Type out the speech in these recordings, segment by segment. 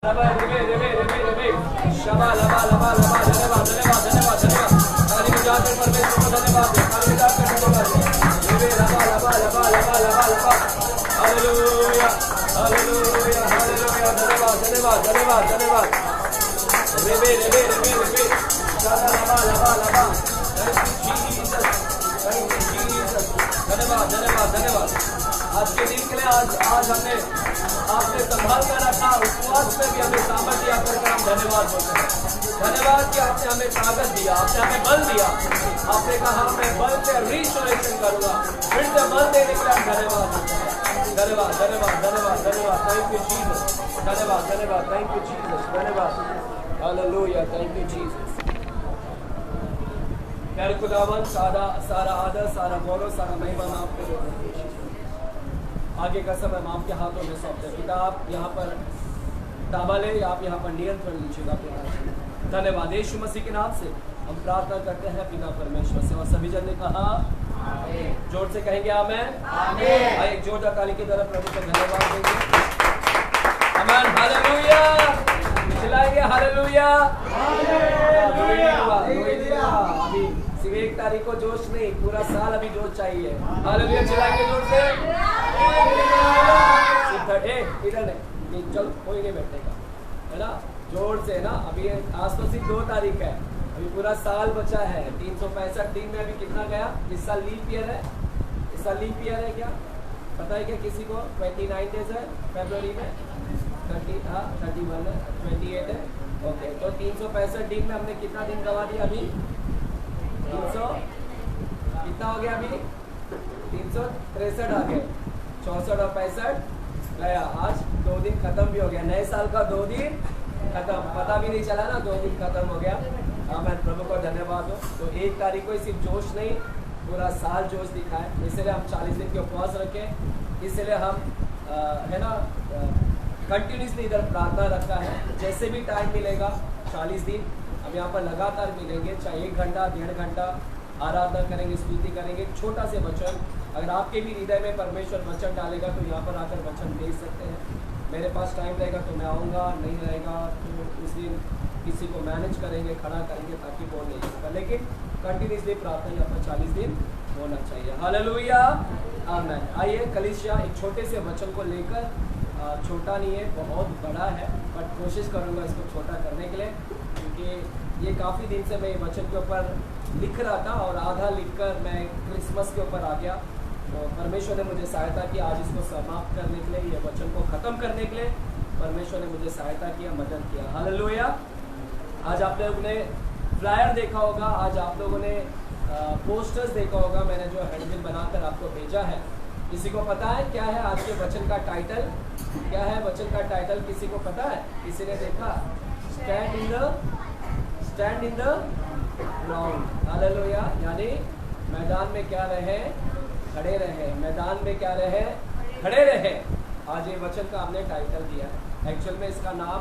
धन्यवाद आज के दिन के लिए आज हमने आपने संभाल कर रखा। उपवास में भी हमें सामर्थ्य दिया करके हम धन्यवाद बोलते हैं। धन्यवाद कि आपने हमें ताकत दिया, आपने हमें बल दिया। आपने कहा मैं बल से रिस्टोरेशन करूंगा, फिर से बल देने के लिए हम धन्यवाद बोलते हैं। धन्यवाद धन्यवाद धन्यवाद धन्यवाद। Thank you Jesus. धन्यवाद धन्यवाद। Thank you Jesus. धन्यवाद। हालेलुया। Thank you Jesus. प्यारे खुदावन, सारा आदर, सारा गौरव, सारा महिमा हम आपको देते हैं। आगे का समय हम आपके हाथों में सौंपते हैं। पिता, आप यहाँ पर ताबा ले, आप यहाँ पर नियंत्रण लीजिएगा पिता। धन्यवाद। यीशु मसीह के नाम से हम प्रार्थना करते हैं पिता परमेश्वर से। और सभी जन ने कहा जोर से कहेंगे आमेन। आमेन। एक जोरदार ताली की तरफ प्रभु को धन्यवाद देंगे। आमेन। हालेलुया। चिल्लाएंगे हालेलुया। अभी सिर्फ 1 तारीख को जोश नहीं, पूरा साल अभी जोश चाहिए। हालेलुया। चिल्लाएंगे जोर से। इधर नहीं, चल कोई नहीं बैठेगा, है ना, जोर से ना। अभी आज तो सिर्फ 2 तारीख है, अभी पूरा साल बचा है। 365 दिन में अभी कितना गया? इस साल लीप ईयर है। इस साल लीप ईयर है क्या पता है क्या किसी को? 29 डेज है फरवरी में। 31 है, 28 है। ओके, तो 365 दिन में हमने कितना दिन गवा दिया? अभी 300 कितना हो गया? अभी 363 आ गए। 64 और 65 गया। आज 2 दिन खत्म भी हो गया। नए साल का 2 दिन खत्म, पता भी नहीं चला ना, 2 दिन खत्म हो गया। मैं प्रभु को धन्यवाद हो। तो 1 तारीख को सिर्फ जोश नहीं, पूरा साल जोश दिखाए। इसलिए हम 40 दिन के उपवास रखें। इसलिए हम है ना कंटिन्यूसली इधर प्रार्थना रखा है। जैसे भी टाइम मिलेगा 40 दिन हम यहाँ पर लगातार मिलेंगे, चाहे 1 घंटा 1.5 घंटा आराधना करेंगे, स्तुति करेंगे। छोटा से वचन, अगर आपके भी हृदय में परमेश्वर वचन डालेगा तो यहाँ पर आकर वचन दे सकते हैं। मेरे पास टाइम रहेगा तो मैं आऊँगा, नहीं रहेगा तो उस दिन किसी को मैनेज करेंगे, खड़ा करेंगे ताकि वो नहीं होगा। लेकिन कंटिन्यूसली प्रार्थना यहाँ पर 40 दिन होना चाहिए। हालेलुया। आमीन। आइए कलीसिया एक छोटे से वचन को लेकर, छोटा नहीं है, बहुत बड़ा है, बट कोशिश करूँगा इसको छोटा करने के लिए, क्योंकि ये काफ़ी दिन से मैं ये वचन के ऊपर लिख रहा था और आधा लिखकर मैं क्रिसमस के ऊपर आ गया। तो परमेश्वर ने मुझे सहायता की आज इसको समाप्त करने के लिए, ये वचन को ख़त्म करने के लिए परमेश्वर ने मुझे सहायता किया, मदद किया। हालेलुया। आज आप लोगों ने फ्लायर देखा होगा, आज आप लोगों ने पोस्टर्स देखा होगा। मैंने जो हैंडबिल बनाकर आपको भेजा है, किसी को पता है क्या है आज के वचन का टाइटल? क्या है वचन का टाइटल? किसी को पता है? किसी ने देखा? Stand in the ground. Hallelujah. यानी मैदान में क्या रहे? खड़े रहे। मैदान में क्या रहे? खड़े रहे। आज ये वचन का हमने टाइटल दिया है। एक्चुअल में इसका नाम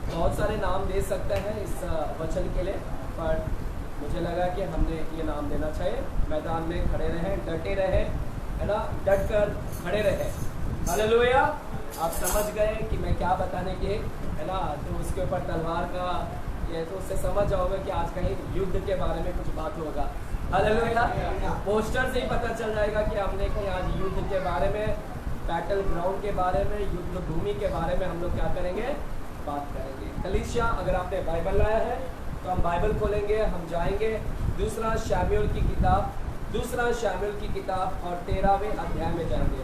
बहुत सारे नाम दे सकते हैं इस वचन के लिए, पर मुझे लगा कि हमने ये नाम देना चाहिए। मैदान में खड़े रहे, डटे रहे, है ना, डट कर खड़े रहे। हालेलुया। आप समझ गए कि मैं क्या बताने की, है ना, तो उसके ऊपर तलवार का ये, तो उससे समझ जाओगे कि आज कहीं युद्ध के बारे में कुछ बात होगा। हालेलुया। पोस्टर से ही पता चल जाएगा कि हमने कहीं आज युद्ध के बारे में, बैटल ग्राउंड के बारे में, युद्ध भूमि के बारे में हम लोग क्या करेंगे? बात करेंगे। कलीसिया, अगर आपने बाइबल लाया है तो हम बाइबल खोलेंगे, हम जाएंगे 2 शमूएल की किताब, 2 शमूएल की किताब और 13वें अध्याय में जाएंगे।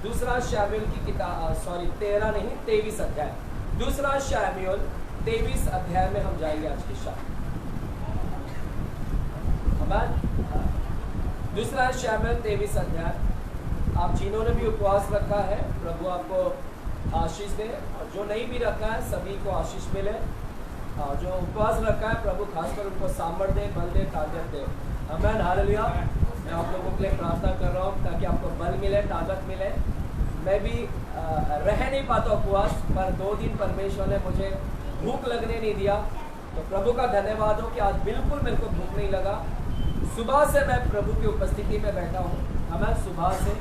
2 शमूएल की किताब, सॉरी 13 नहीं, 23 अध्याय। 2 शमूएल 23 अध्याय में हम जाएंगे आज की शाम। 2 शमूएल 23 अध्याय। आप जिन्होंने भी उपवास रखा है, प्रभु आपको आशीष दे, और जो नहीं भी रखा है सभी को आशीष मिले। जो उपवास रखा है प्रभु खासकर उनको सामर्थ्य दे, बल दे, ताकत दे। आमीन। हालेलुया। मैं आप लोगों के लिए प्रार्थना कर रहा हूँ ताकि आपको बल मिले, ताकत मिले। मैं भी रह नहीं पाता उपवास, पर 2 दिन परमेश्वर ने मुझे भूख लगने नहीं दिया। तो प्रभु का धन्यवाद हो कि आज बिल्कुल मेरे को भूख नहीं लगा। सुबह से मैं प्रभु की उपस्थिति में बैठा हूँ। हमें सुबह से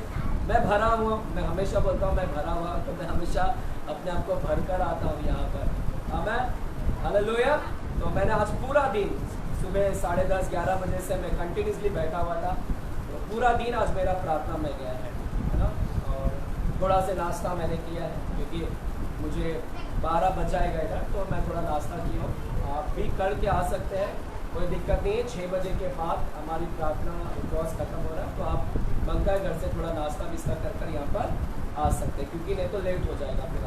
मैं भरा हुआ, मैं हमेशा बोलता हूँ मैं भरा हुआ, तो मैं हमेशा अपने आप को भर कर आता हूँ यहाँ पर। हालेलुया। तो मैंने आज पूरा दिन सुबह 10:30 11 बजे से मैं कंटिन्यूसली बैठा हुआ था, तो पूरा दिन आज मेरा प्रार्थना में गया है ना। और थोड़ा से नाश्ता मैंने किया है क्योंकि मुझे 12 बज जाएगा इधर, तो मैं थोड़ा नाश्ता किया हूँ। आप भी करके आ सकते हैं, कोई दिक्कत नहीं है। 6 बजे के बाद हमारी प्रार्थना क्रॉस खत्म हो रहा है, तो आप मंगा घर से थोड़ा नाश्ता विस्ता कर यहाँ पर आ सकते हैं, क्योंकि नहीं तो लेट हो जाएगा फिर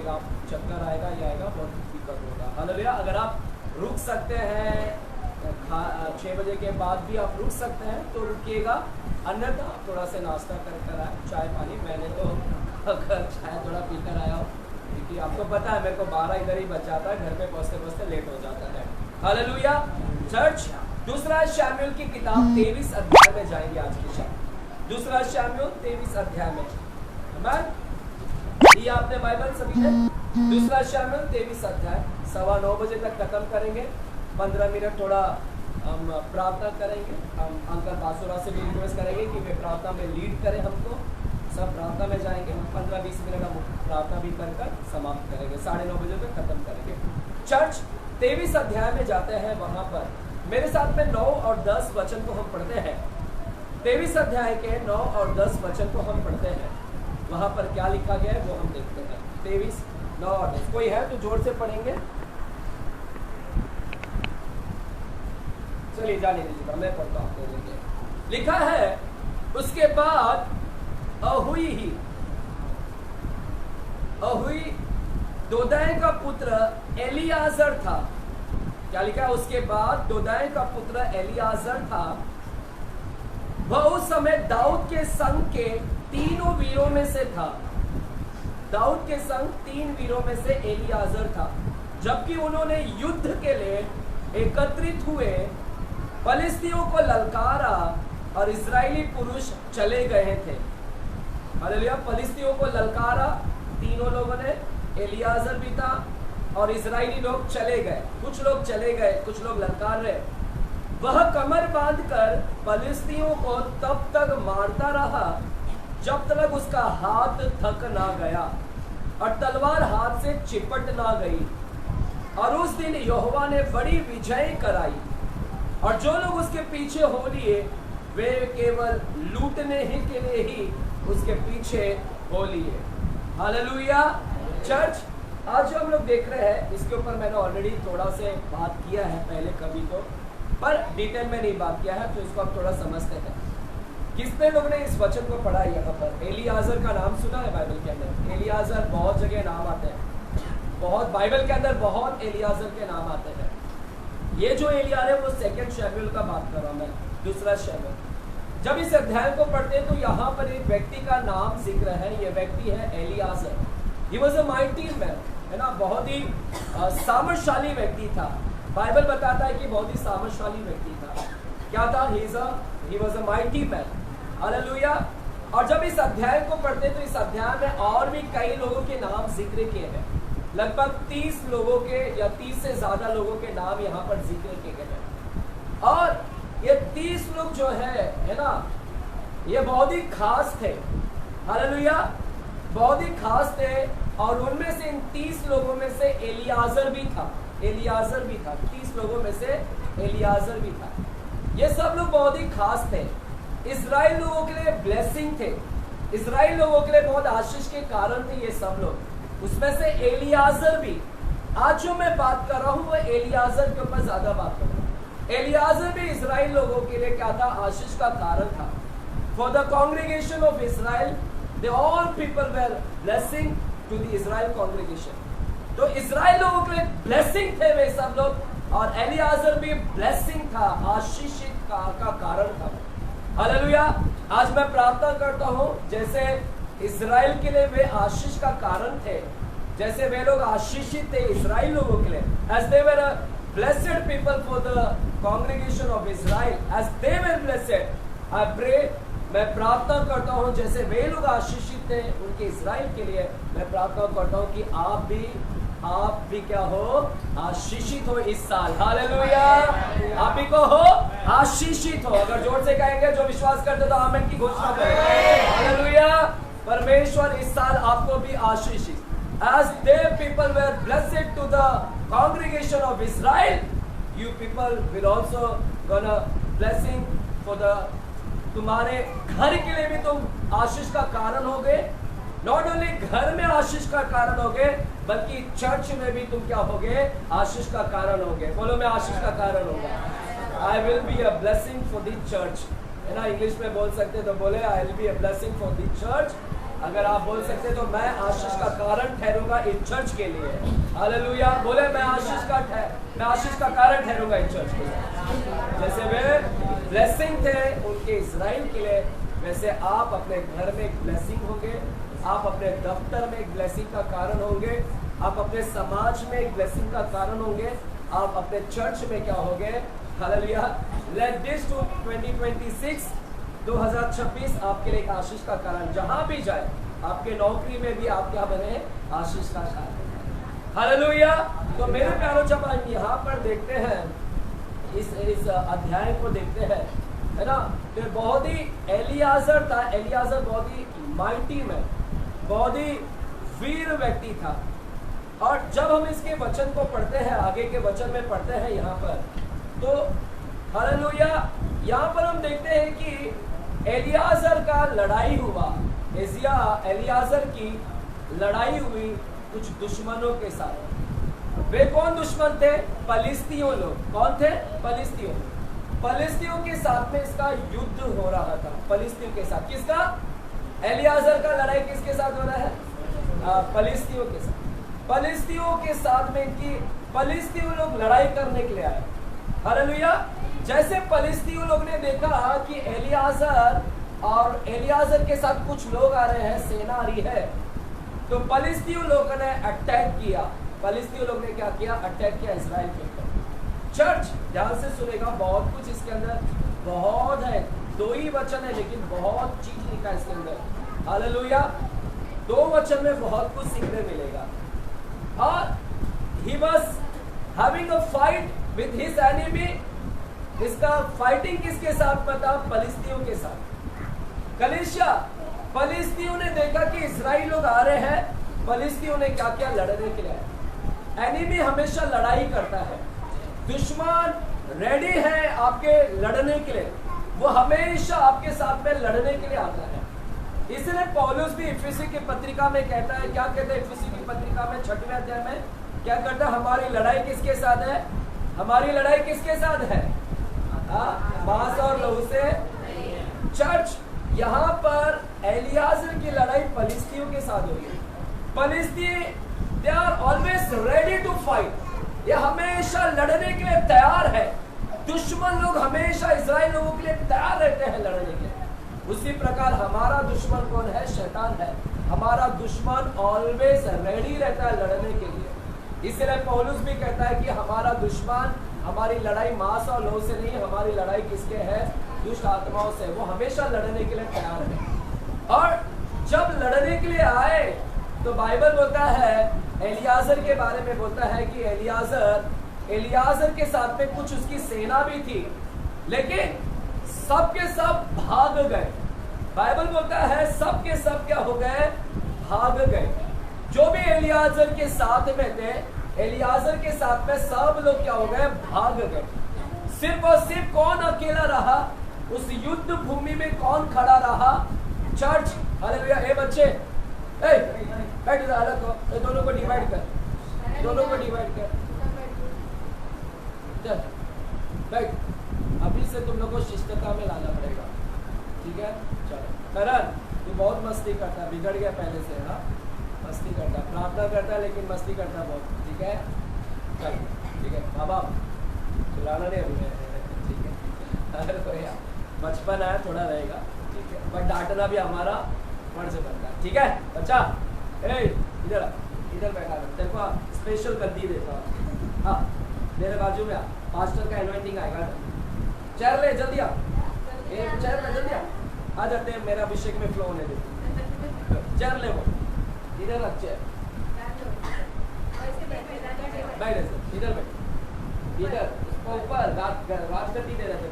आप चक्कर आएगा, बहुत दिक्कत होगा। हालेलुया। अगर आप रुक सकते हैं 6 बजे के बाद भी आप रुक सकते हैं तो रुकिएगा, अन्यथा थोड़ा से नाश्ता कर आए, चाय पानी। मैंने तो चाय थोड़ा पीकर आया हूँ, क्योंकि आपको पता है मेरे को 12 इधर ही बच जाता है, घर पे पहुँचते लेट हो जाता है। Hallelujah church. दूसरा शमूएल की किताब 23 अध्याय में जाएंगे आज की शाम। दूसरा शमूएल 23 अध्याय में ये आपने बाइबल सभी ने। दूसरा शमूएल 23 अध्याय 9:15 बजे तक खत्म करेंगे। 15 मिनट थोड़ा हम प्रार्थना करेंगे। हम अंकल बासुरा से भी रिक्वेस्ट करेंगे कि वे प्रार्थना में लीड करें हमको। सब प्रार्थना में जाएंगे, 15-20 मिनट हम प्रार्थना भी कर समाप्त करेंगे। 9:30 बजे तक खत्म करेंगे। चर्च 23 अध्याय में जाते हैं, वहां पर मेरे साथ में 9 और 10 वचन को हम पढ़ते हैं। 23 अध्याय के 9 और 10 वचन को हम पढ़ते हैं। वहां पर क्या लिखा गया है वो हम देखते हैं। 23 9 और 10 कोई है तो जोर से पढ़ेंगे। चलिए जाने दीजिएगा, मैं पढ़ता हूँ। लिखा है, उसके बाद अहुई दोदै का पुत्र एलियाजर था। क्या लिखा है? उसके बाद दोदै का पुत्र एलियाजर था। वह उस समय दाऊद के संग के 3 वीरों में से था। दाऊद के संग 3 वीरों में से एलियाजर था। जबकि उन्होंने युद्ध के लिए एकत्रित हुए, फलिस्तियों को ललकारा और इजरायली पुरुष चले गए थे। हालेलुया। फलिस्तियों को ललकारा 3 लोगों ने, एलियाजर भी था और इजरायली लोग चले गए। कुछ लोग चले गए, कुछ लोग ललकार रहे। वह कमर बांधकर फलिस्तियों को तब तक मारता रहा जब तक उसका हाथ थक ना गया और तलवार हाथ से चिपट ना गई। और उस दिन यहोवा ने बड़ी विजय कराई, और जो लोग उसके पीछे हो लिए वे केवल लूटने ही के लिए ही उसके पीछे हो लिए। Hallelujah church. आज जो हम लोग देख रहे हैं, इसके ऊपर मैंने ऑलरेडी थोड़ा से बात किया है पहले कभी तो, पर डिटेल में नहीं बात किया है, तो इसको आप थोड़ा समझते हैं। कितने लोग ने इस वचन को पढ़ा है? यहाँ पर एलियाजर का नाम सुना है बाइबल के अंदर? एलियाजर बहुत जगह नाम आते हैं, बहुत बाइबल के अंदर बहुत एलियाजर के नाम आते हैं। ये जो एलियाजर है वो 2 शमूएल का बात कर रहा हूं मैं, दूसरा शमूएल। जब इस अध्याय को पढ़ते हैं तो यहाँ पर एक व्यक्ति का नाम जिक्र है। ये व्यक्ति है Eliezer. He was a mighty man, है ना, बहुत ही सामर्थशाली व्यक्ति था। बाइबल बताता है कि बहुत ही सामर्थशाली व्यक्ति था। क्या था? He was a mighty man. Hallelujah. और जब इस अध्याय को पढ़ते हैं तो इस अध्याय में और भी कई लोगों के नाम जिक्र किए हैं। लगभग 30 लोगों के या 30 से ज्यादा लोगों के नाम यहाँ पर जिक्र किए गए हैं। और ये 30 लोग जो है ना, ये बहुत ही खास थे। हालेलुया, बहुत ही खास थे। और उनमें से इन 30 लोगों में से एलियाजर भी था। 30 लोगों में से एलियाजर भी था। ये सब लोग बहुत ही खास थे। इजराइल लोगों के लिए ब्लेसिंग थे। इजराइल लोगों के लिए बहुत आशीष के कारण थे ये सब लोग। उसमें से एलियाजर भी। आज जो मैं बात कर रहा हूं वो एलियाजर के ऊपर ज्यादा बात कर रहा हूं। एलियाजर भी इजराइल लोगों के लिए क्या था? आशीष का कारण था। For the congregation of Israel, they all people were blessing to the Israel congregation. तो इजराइल लोगों के लिए ब्लेसिंग थे वे सब लोग, और एलियाजर भी ब्लेसिंग था, आशीषित का कारण था। हालेलुया। आज मैं प्रार्थना करता हूं जैसे इजराइल के लिए वे आशीष का कारण थे, जैसे वे लोग आशीषित थे इजराइल लोगों के लिए, as they were a blessed people for the congregation of Israel, as they were blessed, I pray, मैं प्रार्थना करता हूं जैसे वे लोग आशीषित थे उनके इजराइल के लिए, मैं प्रार्थना करता हूं कि आप भी क्या हो? आशीषित हो इस साल। हालेलुया। आप भी को हो आशीषित हो। अगर जोर से कहेंगे, जो विश्वास करते तो आमीन की घोषणा करेंगे। हालेलुया। परमेश्वर इस साल आपको भी आशीषित, as their people were blessed to the congregation of Israel, you people will also gonna blessing for the, तुम्हारे घर के लिए भी तुम आशीष का कारण होगे। नॉट ओनली घर में आशीष का कारण होगे, बल्कि चर्च में भी तुम क्या होगे, आशीष का कारण होगे। बोलो मैं आशीष का कारण होगा। I will be a blessing for the church, है ना। इंग्लिश में बोल सकते तो बोले I will be a blessing for the church. अगर आप बोल सकते तो मैं आशीष का कारण ठहरूंगा इस चर्च के लिए। हालेलुया। बोले मैं आशीष का कारण ठहरूंगा इस चर्च के लिए। जैसे वे ब्लेसिंग थे उनके इजराइल के लिए, वैसे आप अपने घर में एक ब्लेसिंग होंगे, आप अपने दफ्तर में एक ब्लेसिंग का कारण होंगे, आप अपने समाज में एक ब्लेसिंग का कारण होंगे, आप अपने चर्च में क्या होंगे। हालेलुया। लेट दिस 2026 2026 आपके लिए एक आशीष का कारण, जहां भी जाए आपके नौकरी में भी आप क्या बने, आशीष का कारण। हालेलुया। तो मेरे प्यारों, जब हम यहाँ पर देखते हैं इस अध्याय को देखते हैं, है ना, तो बहुत ही एलियाजर था। एलियाजर बहुत ही माइटी में, बहुत ही वीर व्यक्ति था। और जब हम इसके वचन को पढ़ते हैं, आगे के वचन में पढ़ते हैं यहाँ पर, तो हालेलुया, यहाँ पर हम देखते हैं कि एलियाजर का लड़ाई हुआ। एलियाजर की लड़ाई हुई कुछ दुश्मनों के साथ। वे कौन दुश्मन थे? फलिस्तियों लोग। कौन थे? फलिस्तियों। फलिस्तियों के साथ में इसका युद्ध हो रहा था। फलिस्तियों के साथ। किसका? एलियाजर का लड़ाई किसके साथ हो रहा है? फलिस्तियों के साथ। फलिस्तियों के साथ में इनकी, फलिस्तियों लोग लड़ाई करने के लिए आए। हालेलुया। जैसे फलिस्तियों लोग ने देखा कि एलियाजर और एलियाजर के साथ कुछ लोग आ रहे हैं, सेना आ रही है, तो फलिस्तियों लोगों ने अटैक किया। फलिस्तियों लोग ने क्या किया? अटैक किया इजराइल के ऊपर। चर्च ध्यान से सुनेगा, बहुत कुछ इसके अंदर बहुत है। 2 ही वचन है लेकिन बहुत चीज लिखा है इसके अंदर। हालेलुया। 2 वचन में बहुत कुछ सीखने मिलेगा। और he was having a fight with his enemy। इसका फाइटिंग किसके साथ में था? फलिस्तियों के साथ। कलीसिया, फलिस्तियों ने देखा कि इजराइल लोग आ रहे हैं, फलिस्तियों ने क्या किया? लड़ने के लिए। एनिमी हमेशा लड़ाई करता है। दुश्मन रेडी है आपके लड़ने के लिए, वो हमेशा आपके साथ में लड़ने के लिए आता है। इसलिए पौलुस भी इफिसी की पत्रिका में कहता है, क्या कहता है इफिसी की पत्रिका में 6वें अध्याय में क्या करता है? हमारी लड़ाई किसके साथ है? हमारी लड़ाई किसके साथ है? मांस और लहू से। चर्च, यहाँ पर एलियाजर की लड़ाई फलिस्तियों के साथ हुई है। फलिस्ती they are always ready to fight. ये हमेशा लड़ने के लिए तैयार है। दुश्मन लोग हमेशा इजराइल लोगों के लिए तैयार रहते हैं लड़ने के लिए। उसी प्रकार हमारा दुश्मन कौन है? शैतान है। हमारा दुश्मन ऑलवेज रेडी रहता है लड़ने के लिए। इसलिए पौलुस भी कहता है कि हमारा दुश्मन, हमारी लड़ाई मांस और लहू से नहीं, हमारी लड़ाई किसके है? दुष्ट आत्माओं से। वो हमेशा लड़ने के लिए तैयार है। और जब लड़ने के लिए आए तो बाइबल बोलता है, एलियाजर के बारे में बोलता है कि एलियाजर के साथ में कुछ उसकी सेना भी थी, लेकिन सब के सब भाग गए। बाइबल बोलता है सब के सब क्या हो गए? भाग गए। जो भी एलियाजर के साथ में थे, एलियाजर के साथ में सब लोग क्या हो गए? भाग गए। सिर्फ और सिर्फ कौन अकेला रहा? उस युद्ध भूमि में कौन खड़ा रहा? चर्च। हालेलुया। ए बच्चे, बैठ इधर, अलग हो, दोनों को डिवाइड कर, दोनों को डिवाइड कर, चल बैठ। अभी से तुम लोग को शिष्टता में लाना पड़ेगा, ठीक है? चलो। करण, तू बहुत मस्ती करता, बिगड़ गया पहले से। हाँ, मस्ती करता, प्रार्थना करता लेकिन मस्ती करता बहुत, ठीक है? चल, ठीक है। माँ बाप चलाना नहीं अभी, ठीक है? अरे यार, बचपन आया, थोड़ा रहेगा, ठीक है? बट डांटना भी हमारा फर्ज बनता है, ठीक है बच्चा? इधर इधर बैठा, तेरे को स्पेशल गद्दी देता हूँ। हाँ, मेरे बाजू में आ, पास्टर का एनवाइटिंग आएगा। चेयर ले, जल्दी आ, एक चेयर ले, जल्दी आ जाते हैं, मेरा अभिषेक में फ्लो होने दे। चेयर ले, वो इधर रख चेयर, बैठ इधर बैठ, इधर ऊपर राजगद्दी दे रहे थे।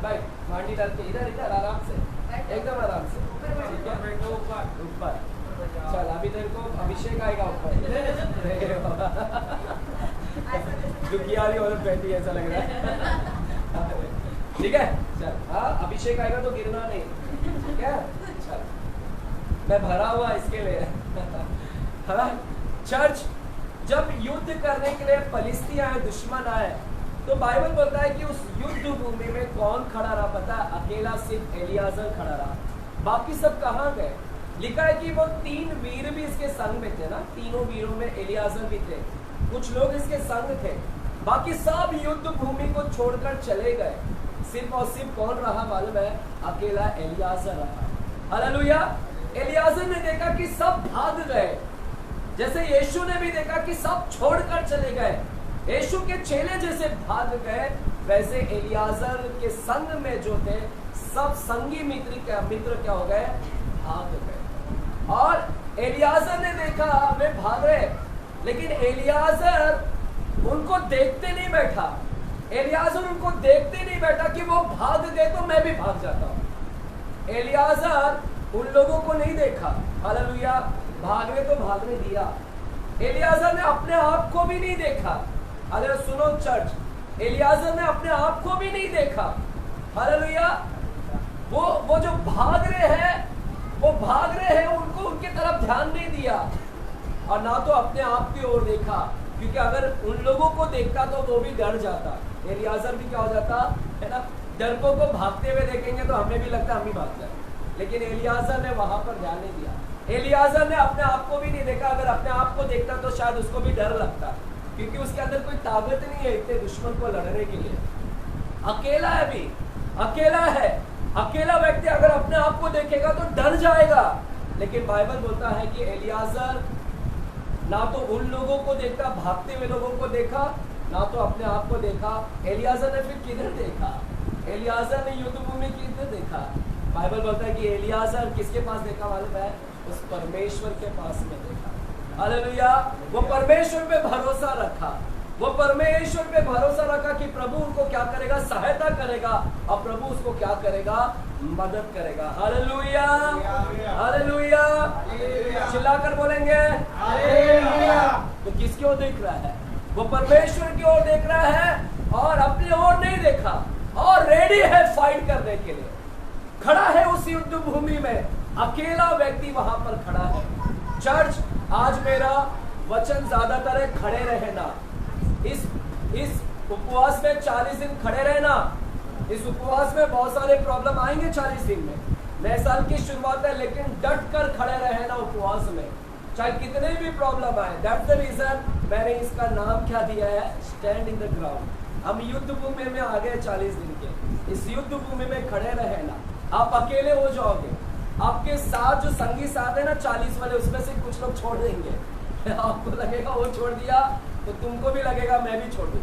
बैठ, मांडी डाल के इधर इधर आराम से, एकदम आराम से, ठीक है? ऊपर। चल, अभी तेरे को अभिषेक आएगा ऊपर। दुखियारी और बैठी ऐसा लग रहा है। ठीक है चल, हाँ अभिषेक आएगा तो गिरना नहीं, ठीक है चल, मैं भरा हुआ इसके लिए। हाँ चर्च, जब युद्ध करने के लिए फलिस्ती आए, दुश्मन आए, तो बाइबल बोलता है कि उस युद्ध भूमि में कौन खड़ा रहा पता है? अकेला सिर्फ एलियाजर खड़ा रहा, बाकी सब कहाँ गए? लिखा है कि वो 3 वीर भी इसके संग में थे ना, तीनों वीरों में एलियाजर भी थे, कुछ लोग इसके संग थे, बाकी सब युद्ध भूमि को छोड़कर चले गए, सिर्फ और सिर्फ कौन रहा मालूम है? अकेला एलियाजर रहा। हालेलुया। एलियाजर ने देखा कि सब भाग गए, जैसे यीशु ने भी देखा कि सब छोड़कर चले गए, यीशु के चेले जैसे भाग गए, वैसे एलियाजर के संग में जो थे सब संगी मित्र क्या हो गए? भाग गए। और एलियाजर ने देखा वे भाग रहे, लेकिन एलियाजर उनको देखते नहीं बैठा, एलियाजर उनको देखते नहीं बैठा कि वो भाग गए तो मैं भी भाग जाता हूं। एलियाजर उन लोगों को नहीं देखा, हालेलुया, भागने तो भागने दिया। एलियाजर ने अपने आप को भी नहीं देखा, हालेलुया। सुनो चर्च, एलियाजर ने अपने आप को भी नहीं देखा, हालेलुया। वो जो भाग रहे हैं, वो भाग रहे हैं, उनको उनके तरफ ध्यान नहीं दिया, और ना तो अपने आप की ओर देखा, क्योंकि अगर उन लोगों को देखता तो वो भी डर जाता। एलियाजर भी क्या हो जाता है ना, डरपों को भागते हुए देखेंगे तो हमें भी लगता हम भी भाग जाए, लेकिन एलियाजर ने वहां पर ध्यान नहीं दिया। एलियाजर ने अपने आप को भी नहीं देखा, अगर अपने आप को देखता तो शायद उसको भी डर लगता, क्योंकि उसके अंदर कोई ताकत नहीं है इतने दुश्मन को लड़ने के लिए। अकेला है, भी अकेला है। अकेला व्यक्ति अगर अपने आप को देखेगा तो डर जाएगा, लेकिन बाइबल बोलता है कि एलियाजर ना तो उन लोगों को देखा, भागते हुए लोगों को देखा, ना तो अपने आप को देखा। एलियाजर ने फिर किधर देखा? एलियाजर ने युद्ध भूमि किधर देखा? बाइबल बोलता है कि एलियाजर किसके पास देखा मालूम है? उस परमेश्वर के पास में देखा। हालेलुया। वो परमेश्वर पे भरोसा रखा, वो परमेश्वर पे भरोसा रखा कि प्रभु उनको क्या करेगा? सहायता करेगा, और प्रभु उसको क्या करेगा? मदद करेगा। Hallelujah, hallelujah. चिल्लाकर बोलेंगे हालेलुया। तो किसकी ओर देख रहा है? वो परमेश्वर की ओर देख रहा है, और अपनी ओर नहीं देखा, और रेडी है फाइट करने के लिए, खड़ा है उस युद्ध भूमि में। अकेला व्यक्ति वहां पर खड़ा है। चर्च, आज मेरा वचन ज्यादातर है खड़े रहना। इस उपवास में 40 दिन खड़े रहना। इस उपवास में बहुत सारे प्रॉब्लम आएंगे 40 दिन में, नए साल की शुरुआत है, लेकिन डट कर खड़े रहना उपवास में, चाहे कितने भी प्रॉब्लम आए। दैट्स द रीजन मैंने इसका नाम क्या दिया है? Stand in the ground. हम युद्ध भूमि में आ गए 40 दिन के, इस युद्ध भूमि में खड़े रहना। आप अकेले हो जाओगे, आपके साथ जो संगी साथ है ना 40 वाले, उसमें से कुछ लोग छोड़ देंगे। आपको लगेगा वो छोड़ दिया, तो तुमको भी लगेगा मैं भी छोड़ दूं।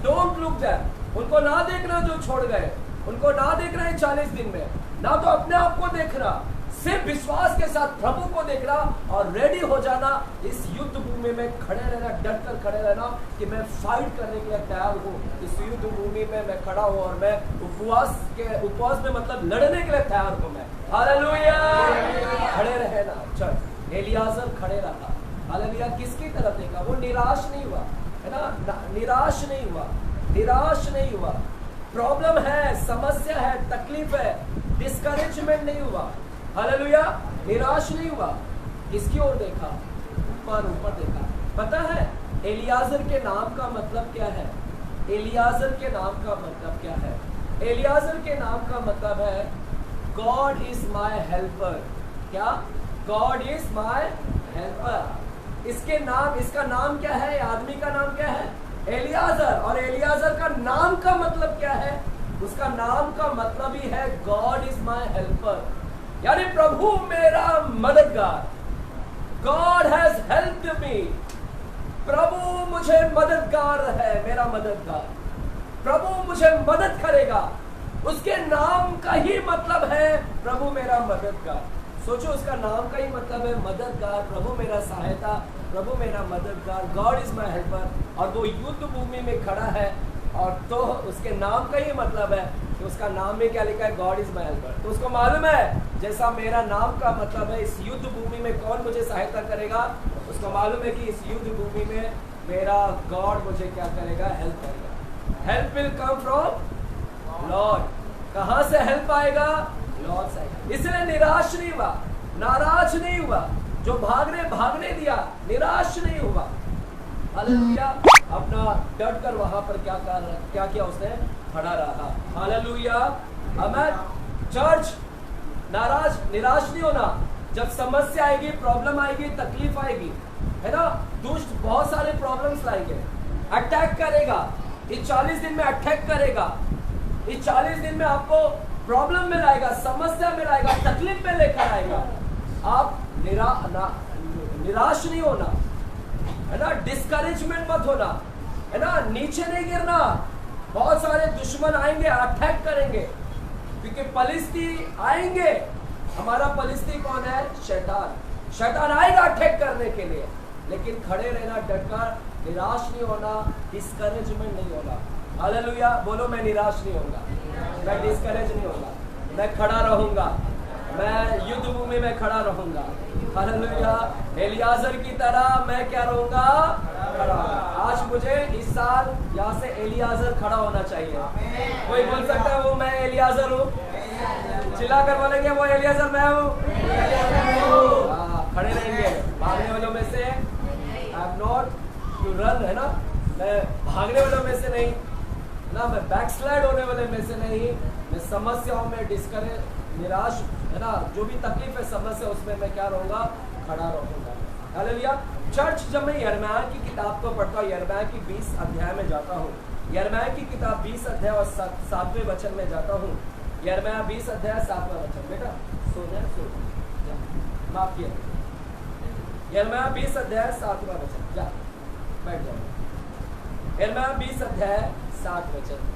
डोंट लुक देयर, उनको ना देखना जो छोड़ गए, उनको ना देखना है 40 दिन में, ना तो अपने आप को देखना, सिर्फ विश्वास के साथ प्रभु को देखना, और रेडी हो जाना इस युद्ध भूमि में खड़े रहना, डट कर खड़े रहना कि मैं फाइट करने के लिए तैयार हूँ। इस युद्ध भूमि में मैं खड़ा हूँ, और मैं उपवास में मतलब लड़ने के लिए तैयार हूँ मैं। हालेलुया। खड़े रहना। चल, एलियाजर खड़े रहा। हालेलुया। किसकी तरफ देखा? वो निराश नहीं हुआ, है ना, निराश नहीं हुआ, निराश नहीं हुआ। प्रॉब्लम है, समस्या है, तकलीफ है, डिस्करेजमेंट नहीं हुआ। हालेलुया। निराश नहीं हुआ। किसकी ओर देखा? ऊपर देखा। पता है एलियाजर के नाम का मतलब क्या है? एलियाजर के नाम का मतलब क्या है? एलियाजर के नाम का मतलब है गॉड इज माय हेल्पर। क्या? God is my helper. इसका नाम क्या है? आदमी का नाम क्या है? एलियाजर। और एलियाजर का नाम का मतलब क्या है? उसका नाम का मतलब ही है गॉड इज माय हेल्पर, यानी प्रभु मेरा मददगार। God has helped me. प्रभु मुझे मददगार है, मेरा मददगार। प्रभु मुझे मदद करेगा। उसके नाम का ही मतलब है प्रभु मेरा मददगार। सोचो, उसका नाम का ही मतलब है मददगार, प्रभु मेरा सहायता, प्रभु मेरा मददगार, गॉड इज माय हेल्पर। और वो युद्ध भूमि में खड़ा है, और तो उसके नाम का ही मतलब है कि उसका नाम में क्या लिखा है? God is my helper. तो उसको मालूम है जैसा मेरा नाम का मतलब है इस युद्ध भूमि में कौन मुझे सहायता करेगा, उसको मालूम है कि इस युद्ध भूमि में मेरा गॉड मुझे क्या करेगा, हेल्प करेगा। Help will come from Lord. कहां से हेल्प आएगा, लॉर्ड से। इसलिए निराश नहीं हुआ, नाराज नहीं हुआ, जो भागने दिया, निराश नहीं हुआ। हालेलुया। अपना डट कर वहां पर क्या किया उसने, खड़ा रहा। हालेलुया। आमेन। चर्च, निराश नहीं होना। जब समस्या आएगी, प्रॉब्लम आएगी, तकलीफ आएगी, है ना, दुष्ट बहुत सारे प्रॉब्लम्स लाएंगे, अटैक करेगा। इस 40 दिन में अटैक करेगा, इस 40 दिन में आपको प्रॉब्लम में लाएगा, समस्या में लाएगा, तकलीफ में लेकर आएगा। आप निराश नहीं होना, है ना, डिस्करेजमेंट मत होना, है ना, नीचे नहीं गिरना। बहुत सारे दुश्मन आएंगे, अटैक करेंगे, क्योंकि पलिस्ती आएंगे। हमारा पलिस्ती कौन है, शैतान आएगा अटैक करने के लिए, लेकिन खड़े रहना, डटकर, निराश नहीं होना, डिस्करेजमेंट नहीं होना। हालेलुया। बोलो, मैं निराश नहीं होगा, मैं डिस्करेज नहीं होगा, मैं खड़ा रहूंगा, मैं युद्ध भूमि में खड़ा रहूंगा। हालेलुया। एलियाजर की तरह मैं क्या रहूंगा, खड़ा। आज मुझे इस साल यहाँ से एलियाजर खड़ा होना चाहिए। कोई बोल सकता है वो मैं एलियाजर हूँ, चिल्लाकर बोलेंगे वो एलियाजर मैं हूँ। खड़े रहेंगे। भागने वालों में से I am not to run, है ना, मैं भागने वालों में से नहीं ना, मैं बैकस्लाइड होने वाले में से नहीं, मैं समस्याओं में डिस्करेज, निराश, है ना, जो भी तकलीफ है, समस्या, उसमें मैं क्या रहूंगा, खड़ा रहूंगा। हालेलुया। चर्च, जब मैं यिर्मयाह की किताब को पढ़ता हूँ, यिर्मयाह की 20 अध्याय में जाता हूँ, यिर्मयाह की किताब 20 अध्याय और 7वें वचन में जाता हूँ। यिर्मयाह 20 अध्याय 7वां वचन। बेटा सो माफ किया। यिर्मयाह 20 अध्याय 7वां वचन, जा बैठ जाओ। यिर्मयाह 20 अध्याय 7 वचन।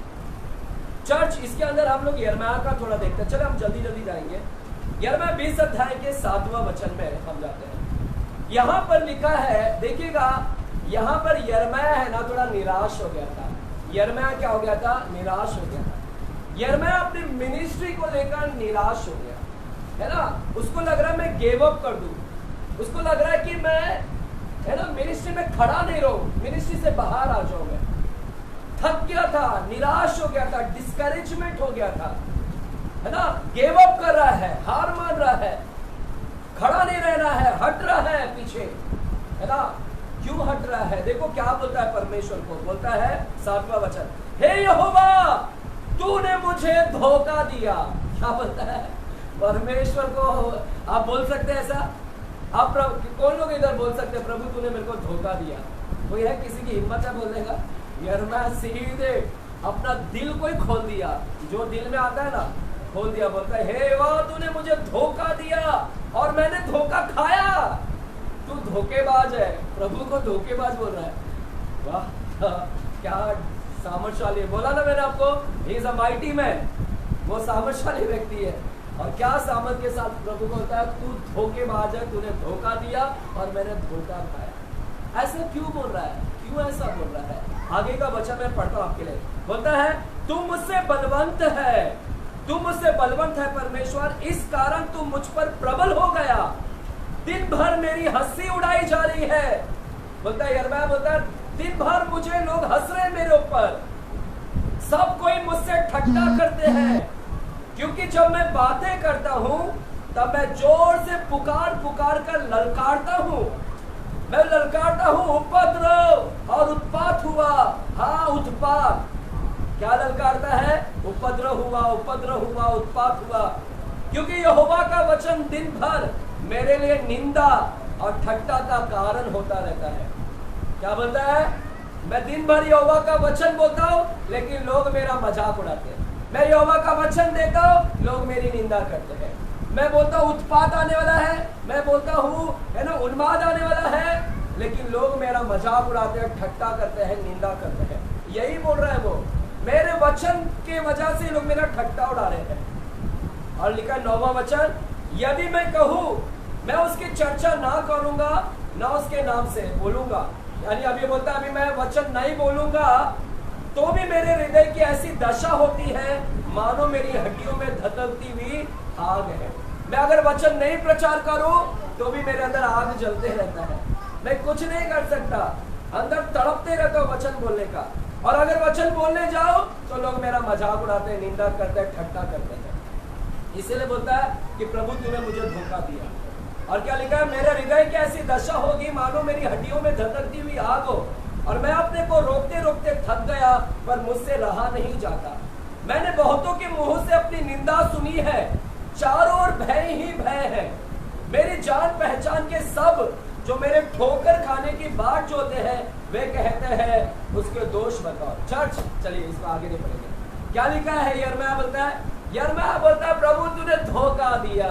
चर्च, इसके अंदर हम लोग यिर्मयाह का थोड़ा देखते हैं। चलो हम जल्दी जाएंगे। यिर्मयाह 20 अध्याय के 7वां वचन में हम जाते हैं। यहाँ पर लिखा है, देखिएगा, यहाँ पर यिर्मयाह है ना, थोड़ा निराश हो गया था। यिर्मयाह क्या हो गया था, निराश हो गया था। यिर्मयाह अपनी मिनिस्ट्री को लेकर निराश हो गया, है ना। उसको लग रहा है मैं गिव अप कर दूं, उसको लग रहा है कि मैं, है ना, मिनिस्ट्री में खड़ा नहीं रहूं, मिनिस्ट्री से बाहर आ जाऊं। मैं थक गया था, निराश हो गया था, डिस्करेजमेंट हो गया था, है ना, गिव अप कर रहा है, हार मान रहा है, खड़ा नहीं रहना है, हट रहा है पीछे, है ना। क्यों हट रहा है, देखो क्या बोलता है परमेश्वर को, बोलता है 7वां वचन, हे यहोवा तूने मुझे धोखा दिया। क्या बोलता है परमेश्वर को? आप बोल सकते हैं ऐसा? आप कौन लोग इधर बोल सकते हैं प्रभु तूने मेरे को धोखा दिया? कोई है, किसी की हिम्मत है बोलने का? यिर्मयाह सीधे अपना दिल को ही खोल दिया, जो दिल में आता है ना, खोल दिया। बोलता है हे वाह तूने मुझे धोखा दिया और मैंने धोखा खाया, तू धोखेबाज है। प्रभु को धोखेबाज बोल रहा है। वाह क्या सामर्थशाली है। बोला ना मैंने आपको, he is a mighty man, वो सामर्थशाली व्यक्ति है। और क्या सामर्थ के साथ प्रभु को होता है, तू धोखेबाज है, तूने धोखा दिया और मैंने धोखा खाया। ऐसा क्यों बोल रहा है, क्यों ऐसा बोल रहा है? आगे का वचन मैं पढ़ता हूं आपके लिए। बोलता है तू मुझसे बलवंत है, तू मुझसे बलवंत है परमेश्वर, इस कारण तू मुझ पर प्रबल हो गया। दिन भर मेरी हंसी उड़ाई जा रही है। बोलता है यिर्मयाह, बोलता है दिन भर मुझे लोग हंस रहे हैं, मेरे ऊपर सब कोई मुझसे ठट्टा करते हैं, क्योंकि जब मैं बातें करता हूं तब मैं जोर से पुकार पुकार कर ललकारता हूं। मैं ललकारता हूं, उपद्रव और उत्पात हुआ। हाँ उत्पात, क्या ललकारता है? उपद्रव हुआ, उपद्रव हुआ, उत्पात हुआ, क्योंकि यहोवा का वचन दिन भर मेरे लिए निंदा और ठट्टा का कारण होता रहता है। क्या बोलता है? मैं दिन भर यहोवा का वचन बोलता हूं, लेकिन लोग मेरा मजाक उड़ाते हैं। मैं यहोवा का वचन देता हूं, लोग मेरी निंदा करते हैं। मैं बोलता हूं उत्पात आने वाला है, मैं बोलता हूं, है ना, उन्माद आने वाला है, लेकिन लोग मेरा मजाक उड़ाते हैं, ठट्टा करते हैं, निंदा करते हैं। यही बोल रहा है वो, मेरे वचन के वजह से लोग मेरा ठट्टा उड़ा रहे हैं। और लिखा 9वां वचन, यदि मैं कहूं मैं उसकी चर्चा ना करूंगा, ना उसके नाम से बोलूंगा, यानी अभी बोलता है अभी मैं वचन नहीं बोलूंगा तो भी मेरे हृदय की ऐसी दशा होती है मानो मेरी हड्डियों में धधकती हुई आग है। मैं अगर वचन नहीं प्रचार करूं तो भी मेरे अंदर आग जलते रहता है, मैं कुछ नहीं कर सकता। अंदर तड़पते रहते हो वचन बोलने का, और अगर वचन बोलने जाओ तो लोग मेरा मजाक उड़ाते हैं, निंदा करते हैं, ठट्टा करते हैं। इसीलिए बोलता है कि प्रभु तूने मुझे धोखा दिया। और क्या लिखा है, मेरे हृदय की ऐसी दशा होगी मानो मेरी हड्डियों में धधकती हुई आग हो, और मैं अपने को रोकते रोकते थक गया, पर मुझसे रहा नहीं जाता। मैंने बहुतों के मुंह से अपनी निंदा सुनी है, चारों ओर भय ही भय है। मेरी जान पहचान के सब जो मेरे ठोकर खाने की बात जोते हैं, वे कहते हैं उसके दोष बताओ। चर्च चलिए इसको आगे नहीं पढ़ेंगे। क्या लिखा है, यिर्मयाह बोलता है प्रभु तूने धोखा दिया,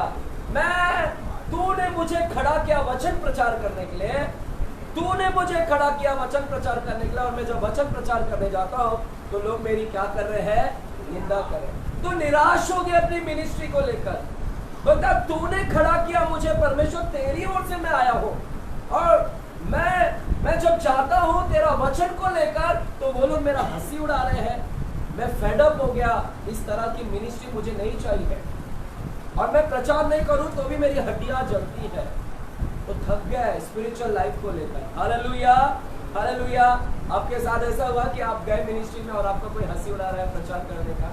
तूने मुझे खड़ा किया वचन प्रचार करने के लिए, तूने मुझे खड़ा किया वचन प्रचार करने के लिए, और मैं जब वचन प्रचार करने जाता हूँ तो लोग मेरी क्या कर रहे हैं, निंदा कर रहे हैं। तो निराश हो गया अपनी मिनिस्ट्री को लेकर, बोलता तूने खड़ा किया मुझे, परमेश्वर तेरी ओर से मैं आया हूँ, और मैं जब जाता हूँ तेरा वचन को लेकर तो वो लोग मेरा हंसी उड़ा रहे हैं। मैं फेड अप हो गया, इस तरह की मिनिस्ट्री मुझे नहीं चाहिए, और मैं प्रचार नहीं करूं तो भी मेरी हड्डियां जलती है। तो थक गया है स्पिरिचुअल लाइफ को लेकर। Hallelujah hallelujah. आपके साथ ऐसा हुआ कि आप गए मिनिस्ट्री में और आपका कोई हंसी उड़ा रहा है प्रचार करने का,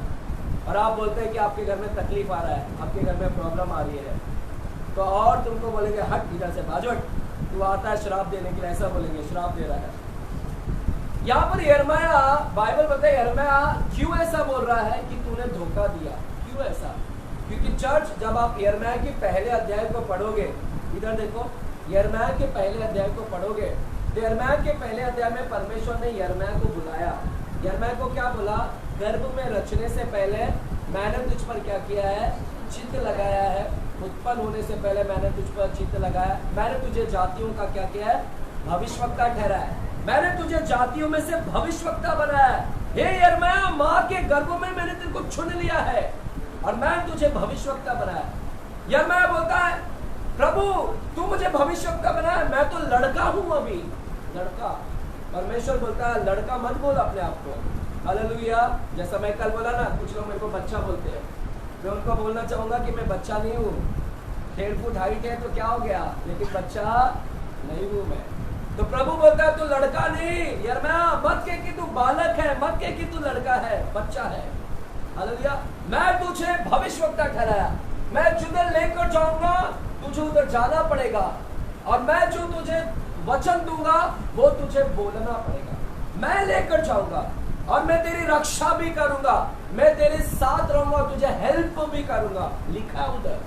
और आप बोलते हैं कि आपके घर में तकलीफ आ रहा है, आपके घर में प्रॉब्लम आ रही है, तो और तुमको बोलेंगे हट इधर से बाजू, तू आता है श्राप देने के लिए, ऐसा बोलेंगे श्राप दे रहा है। यहाँ पर यिर्मयाह, बाइबल बताता है यिर्मयाह क्यों ऐसा बोल रहा है कि तूने धोखा दिया, क्यों ऐसा? क्योंकि चर्च जब आप यिर्मयाह के पहले अध्याय को पढ़ोगे, इधर देखो, यिर्मयाह के पहले अध्याय को पढ़ोगे तो यिर्मयाह के पहले अध्याय में परमेश्वर ने यिर्मयाह को बुलाया। यिर्मयाह को क्या बोला, गर्भ में रचने से पहले मैंने तुझ पर क्या किया है, चित्त लगाया है, उत्पन्न होने से पहले मैंने तुझ पर चित्त लगाया, मैंने तुझे जातियों का क्या किया है, भविष्यवक्ता ठहराया, मैंने तुझे जातियों में से भविष्यवक्ता बनाया। हे यिर्मयाह, माँ के गर्भ में मैंने तेरे को चुन लिया है और मैं तुझे भविष्यवक्ता बनाया। यिर्मयाह बोलता है प्रभु तू मुझे भविष्यवक्ता बनाया, मैं तो लड़का हूं अभी, लड़का। परमेश्वर बोलता है लड़का मत बोल अपने आप को। हालेलुया। जैसा मैं कल बोला ना, कुछ लोग मेरे को बच्चा बोलते हैं, मैं उनको बोलना चाहूंगा कि मैं बच्चा नहीं हूँ, 1.5 फुट हाइट है तो क्या हो गया, लेकिन बच्चा नहीं हूँ मैं। तो प्रभु बोलता है तू लड़का नहीं, यिर्मयाह मत कह कि तू बालक है, मत कह कि तू लड़का है, बच्चा है। हालेलुया। मैं तुझे भविष्यवक्ता ठहराया, मैं जिधर लेकर जाऊंगा तुझे उधर जाना पड़ेगा, और मैं जो तुझे वचन दूंगा वो तुझे बोलना पड़ेगा। मैं लेकर जाऊंगा और मैं तेरी रक्षा भी करूंगा, मैं तेरे साथ रहूंगा, तुझे हेल्प भी करूंगा। लिखा उधर,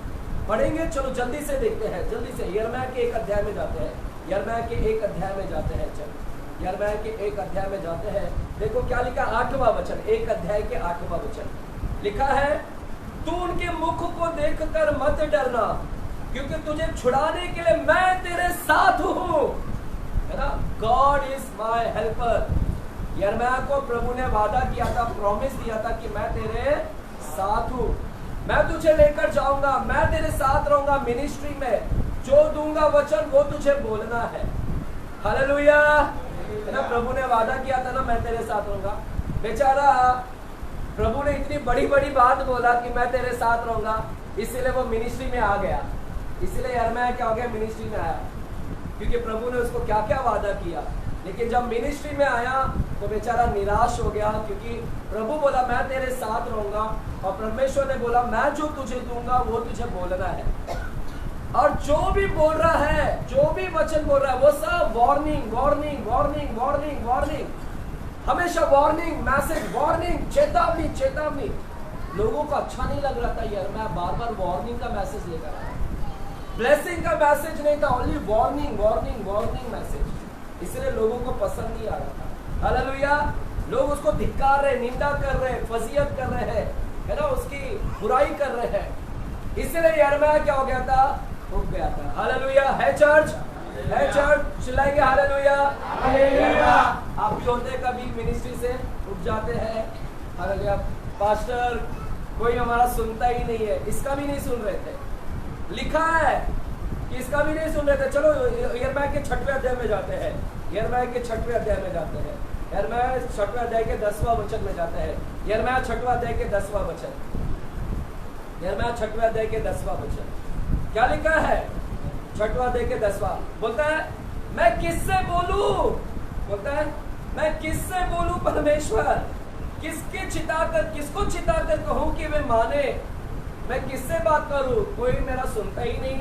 पढ़ेंगे, चलो जल्दी से देखते हैं, जल्दी से यिर्मयाह के 1 अध्याय में जाते हैं, यिर्मयाह के 1 अध्याय में जाते हैं। चलो यिर्मयाह के 1 अध्याय में जाते हैं। देखो क्या लिखा, 8वां वचन, 1 अध्याय के 8वां वचन लिखा है, तू उनके मुख को देखकर मत डरना, क्योंकि तुझे छुड़ाने के लिए मैं तेरे साथ हूं, है ना। God is my helper. यिर्मयाह को प्रभु ने वादा किया था, प्रॉमिस दिया था कि मैं तेरे साथ हूं, मैं तुझे लेकर जाऊंगा, मैं तेरे साथ रहूंगा मिनिस्ट्री में, जो दूंगा वचन वो तुझे बोलना है। हालेलुया, है ना। प्रभु ने वादा किया था ना, मैं तेरे साथ रहूंगा। बेचारा प्रभु ने इतनी बड़ी बड़ी बात बोला कि मैं तेरे साथ रहूंगा, इसीलिए वो मिनिस्ट्री में आ गया, इसलिए यिर्मयाह क्या हो गया, मिनिस्ट्री में आया, क्योंकि प्रभु ने उसको क्या क्या वादा किया। लेकिन जब मिनिस्ट्री में आया तो बेचारा निराश हो गया, क्योंकि प्रभु बोला मैं तेरे साथ रहूंगा, और परमेश्वर ने बोला मैं जो तुझे दूंगा वो तुझे बोलना है। और जो भी बोल रहा है, जो भी वचन बोल रहा है, वो सब warning warning warning warning warning, हमेशा वार्निंग मैसेज, वार्निंग, चेतावनी चेतावनी। लोगों को अच्छा नहीं लग रहा था यिर्मयाह बार बार वार्निंग का मैसेज लेकर आया, ब्लेसिंग का मैसेज नहीं था, only warning warning warning message, इसलिए लोगों को पसंद नहीं आ रहा था। हालेलुया। लोग उसको धिक्कार रहे, निंदा कर रहे, फजीयत कर रहे हैं, है ना, उसकी बुराई कर रहे हैं, इसलिए यिर्मयाह क्या हो गया था, उठ गया था। हालेलुया। है चर्च, है चर्च, चिल्लाएंगे हालेलुया हालेलुया। आप भी होते कभी मिनिस्ट्री से उठ जाते हैं, हालेलुया, पास्टर कोई हमारा सुनता ही नहीं है, इसका भी नहीं सुन रहे थे, लिखा है कि इसका भी नहीं सुन रहे थे। चलो यिर्मयाह के 6वें अध्याय में जाते हैं, यिर्मयाह के 6वें अध्याय में जाते हैं, यिर्मयाह 6वें अध्याय के 10वां वचन में जाते हैं, यिर्मयाह 6वां अध्याय के 10वां वचन, यिर्मयाह 6वें अध्याय के 10वां वचन क्या लिखा है, 6वां अध्याय के 10वां बोलता है मैं किससे बोलूं, किससे बोलूं परमेश्वर? किसको चिता कर कहूं कि वे माने? मैं किससे बात करूं? कोई मेरा सुनता ही नहीं।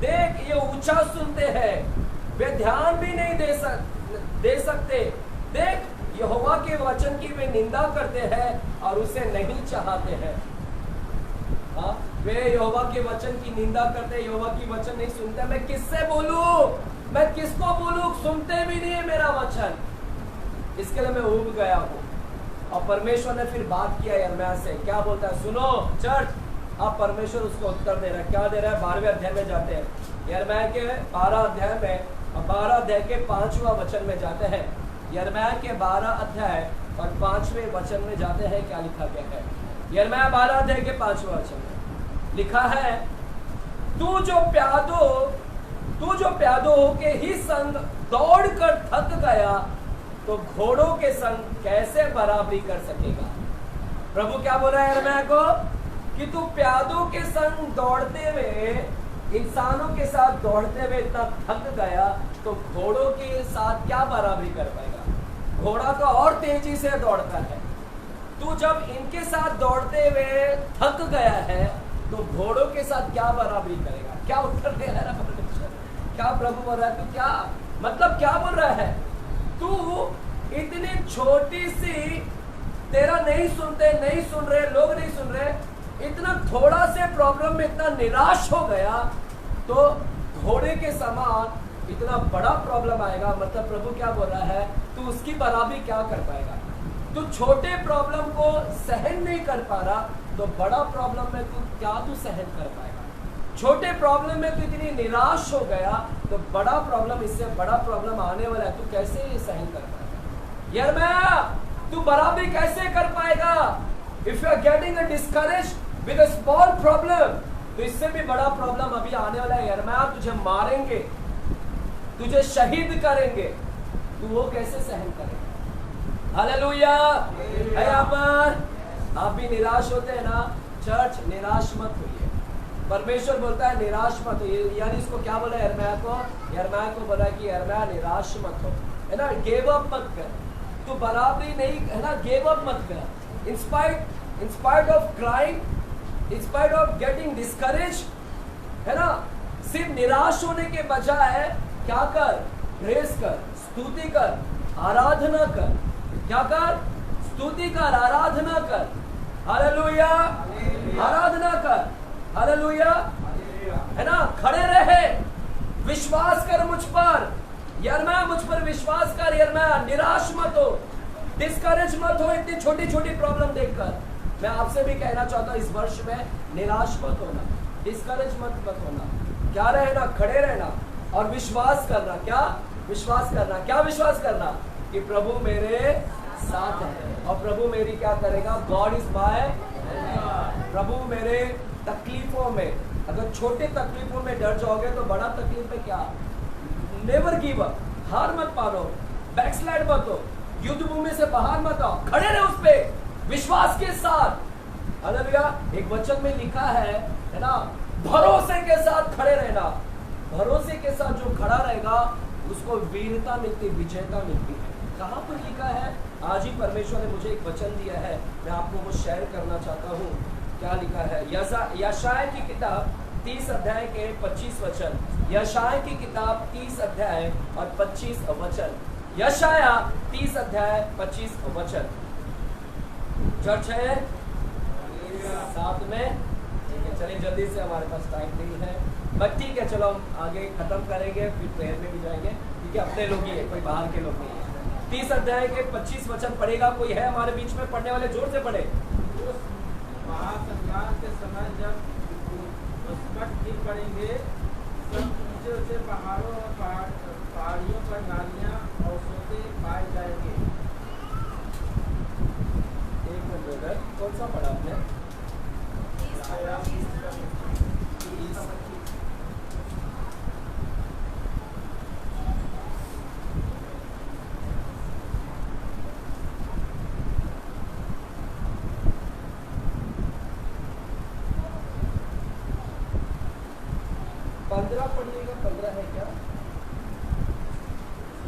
देख, ये ऊंचा सुनते हैं, वे ध्यान भी नहीं दे सकते। देख, यहोवा के वचन की वे निंदा करते हैं और उसे नहीं चाहते हैं। हाँ, वे यहोवा के वचन की निंदा करते हैं, यहोवा की वचन नहीं सुनते। मैं किससे बोलूं? मैं किसको बोलूं? सुनते भी नहीं है मेरा वचन। इसके लिए मैं उब गया हूं। और परमेश्वर ने फिर बात किया यिर्मयाह से। क्या बोलता है? सुनो चर्च, अब परमेश्वर उसको उत्तर दे रहा है। क्या दे रहा है? 12वें अध्याय में जाते हैं, यिर्मयाह के 12 अध्याय में, और 12 अध्याय के 5वां वचन में जाते हैं। यिर्मयाह के 12 अध्याय और 5वें वचन में जाते हैं। क्या लिखा गया है? यिर्मयाह 12 अध्याय के 5वां वचन में लिखा है, तू जो प्यादों के ही संग दौड़ कर थक गया, तो घोड़ों के संग कैसे बराबरी कर सकेगा? प्रभु क्या बोल रहा है यिर्मयाह को? कि तू प्यादों के संग दौड़ते हुए, इंसानों के साथ दौड़ते हुए इतना थक गया, तो घोड़ों के साथ क्या बराबरी कर पाएगा? घोड़ा तो और तेजी से दौड़ता है। तू जब इनके साथ दौड़ते हुए थक गया है, तो घोड़ों के साथ क्या बराबरी करेगा? क्या उत्तर दे रहा है परमेश्वर? क्या प्रभु बोल रहा है? तू क्या मतलब क्या बोल रहा है? तू इतनी छोटी सी, तेरा नहीं सुन रहे, लोग नहीं सुन रहे, इतना थोड़ा से प्रॉब्लम में इतना निराश हो गया, तो घोड़े के समान इतना बड़ा प्रॉब्लम आएगा। मतलब प्रभु क्या बोल रहा है? तू उसकी बराबरी क्या कर पाएगा? तू छोटे प्रॉब्लम को सहन नहीं कर पा रहा, तो बड़ा प्रॉब्लम में तू सहन कर पाएगा? छोटे प्रॉब्लम में तू इतनी निराश हो गया, तो बड़ा प्रॉब्लम, इससे बड़ा प्रॉब्लम आने वाला है, तू कैसे ये सहन कर पाएगा? यिर्मयाह, तू बराबरी कैसे कर पाएगा? If you are getting discouraged with a small problem, तो इससे भी बड़ा प्रॉब्लम अभी आने वाला है। यिर्मयाह, तुझे मारेंगे, तुझे शहीद करेंगे, तू वो कैसे सहन करेगा? हालेलुया है। यहाँ पर आप भी निराश होते हैं ना? चर्च, निराश मत होइए। परमेश्वर बोलता है निराश मत होइए। यानी इसको क्या बोला यिर्मयाह को? यिर्मयाह को बोला कि यिर्मयाह निराश मत हो, है ना? गिव अप मत कर। तू बराबरी नहीं, है ना? गिव अप मत कर। In spite of crying, in spite of getting discouraged, है ना? सिर्फ निराश होने के बजाय क्या कर? प्रेस कर, स्तुति कर, आराधना कर। क्या कर? स्तुति कर, आराधना कर। हालेलुया, आराधना कर। हालेलुया, है ना? खड़े रहे, विश्वास कर मुझ पर। यिर्मयाह, मुझ पर विश्वास कर। यिर्मयाह, निराश मत हो, डिस्करेज मत हो इतनी छोटी छोटी प्रॉब्लम देखकर। मैं आपसे भी कहना चाहता हूँ, इस वर्ष में निराश मत होना, डिस्करेज मत होना। क्या रहना? खड़े रहना और विश्वास करना। क्या विश्वास करना? क्या विश्वास करना? कि प्रभु मेरे साथ है और प्रभु मेरी क्या करेगा? God is my. प्रभु मेरे तकलीफों में, अगर छोटे तकलीफों में डर जाओगे तो बड़ा तकलीफ में क्या? नेवर गिव अप, हार मत मानो, बैकस्लाइड मत हो, युद्ध भूमि से बाहर मत आओ, खड़े रहे उस पे विश्वास के साथ। हालेलुया। एक वचन में लिखा है ना? भरोसे के साथ खड़े रहना। भरोसे के साथ जो खड़ा रहेगा उसको वीरता मिलती, विजयता मिलती है। कहाँ पर लिखा है? आज ही परमेश्वर ने मुझे एक वचन दिया है, मैं आपको वो शेयर करना चाहता हूँ। क्या लिखा है? यशायाह की किताब 30 अध्याय के 25 वचन। यशायाह की किताब 30 अध्याय और 25 वचन। यशायाह 30 अध्याय 25 वचन। चर्च है साथ में? ठीक है, चलिए जल्दी से, हमारे पास टाइम नहीं है, बट ठीक है, चलो हम आगे खत्म करेंगे, फिर प्रेयर में भी जाएंगे, क्योंकि अपने लोग ही है, कोई बाहर के लोग नहीं है। 30 अध्याय के 25 वचन पढ़ेगा कोई? है हमारे बीच में पढ़ने वाले? जोर से पढ़े। महासंग्राम के समय जब घुसपट गिर पड़ेंगे, सब ऊंचे ऊंचे पहाड़ों और पहाड़ियों पर नालियां और सोते पाए जाएंगे। एक मिनट ब्रदर, कौन सा पढ़ा आपने? 15 पढ़िएगा। 15 है क्या?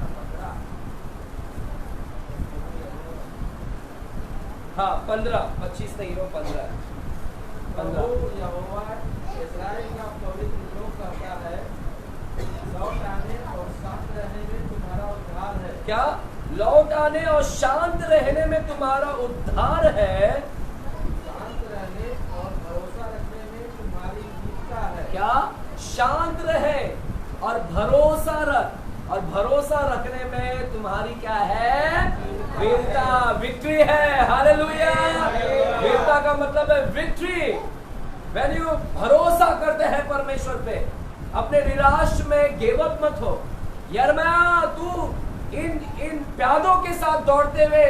15 हाँ 15, 25 नहीं हो 15। प्रभु यहोवा इस्राएल का पवित्र लोग कहता है, लौट आने और शांत रहने में तुम्हारा उद्धार है। क्या? लौट आने और शांत रहने में तुम्हारा उद्धार है। शांत रहने और भरोसा रखने में तुम्हारी जीविका है। क्या? शांत रहे और भरोसा रख, और भरोसा रखने में तुम्हारी क्या है? वीरता, विक्ट्री है। हालेलुया। वीरता का मतलब है विक्ट्री। व्हेन यू भरोसा करते हैं परमेश्वर पे, अपने निराश में गिव अप मत हो। यिर्मयाह, तू इन प्यादों के साथ दौड़ते हुए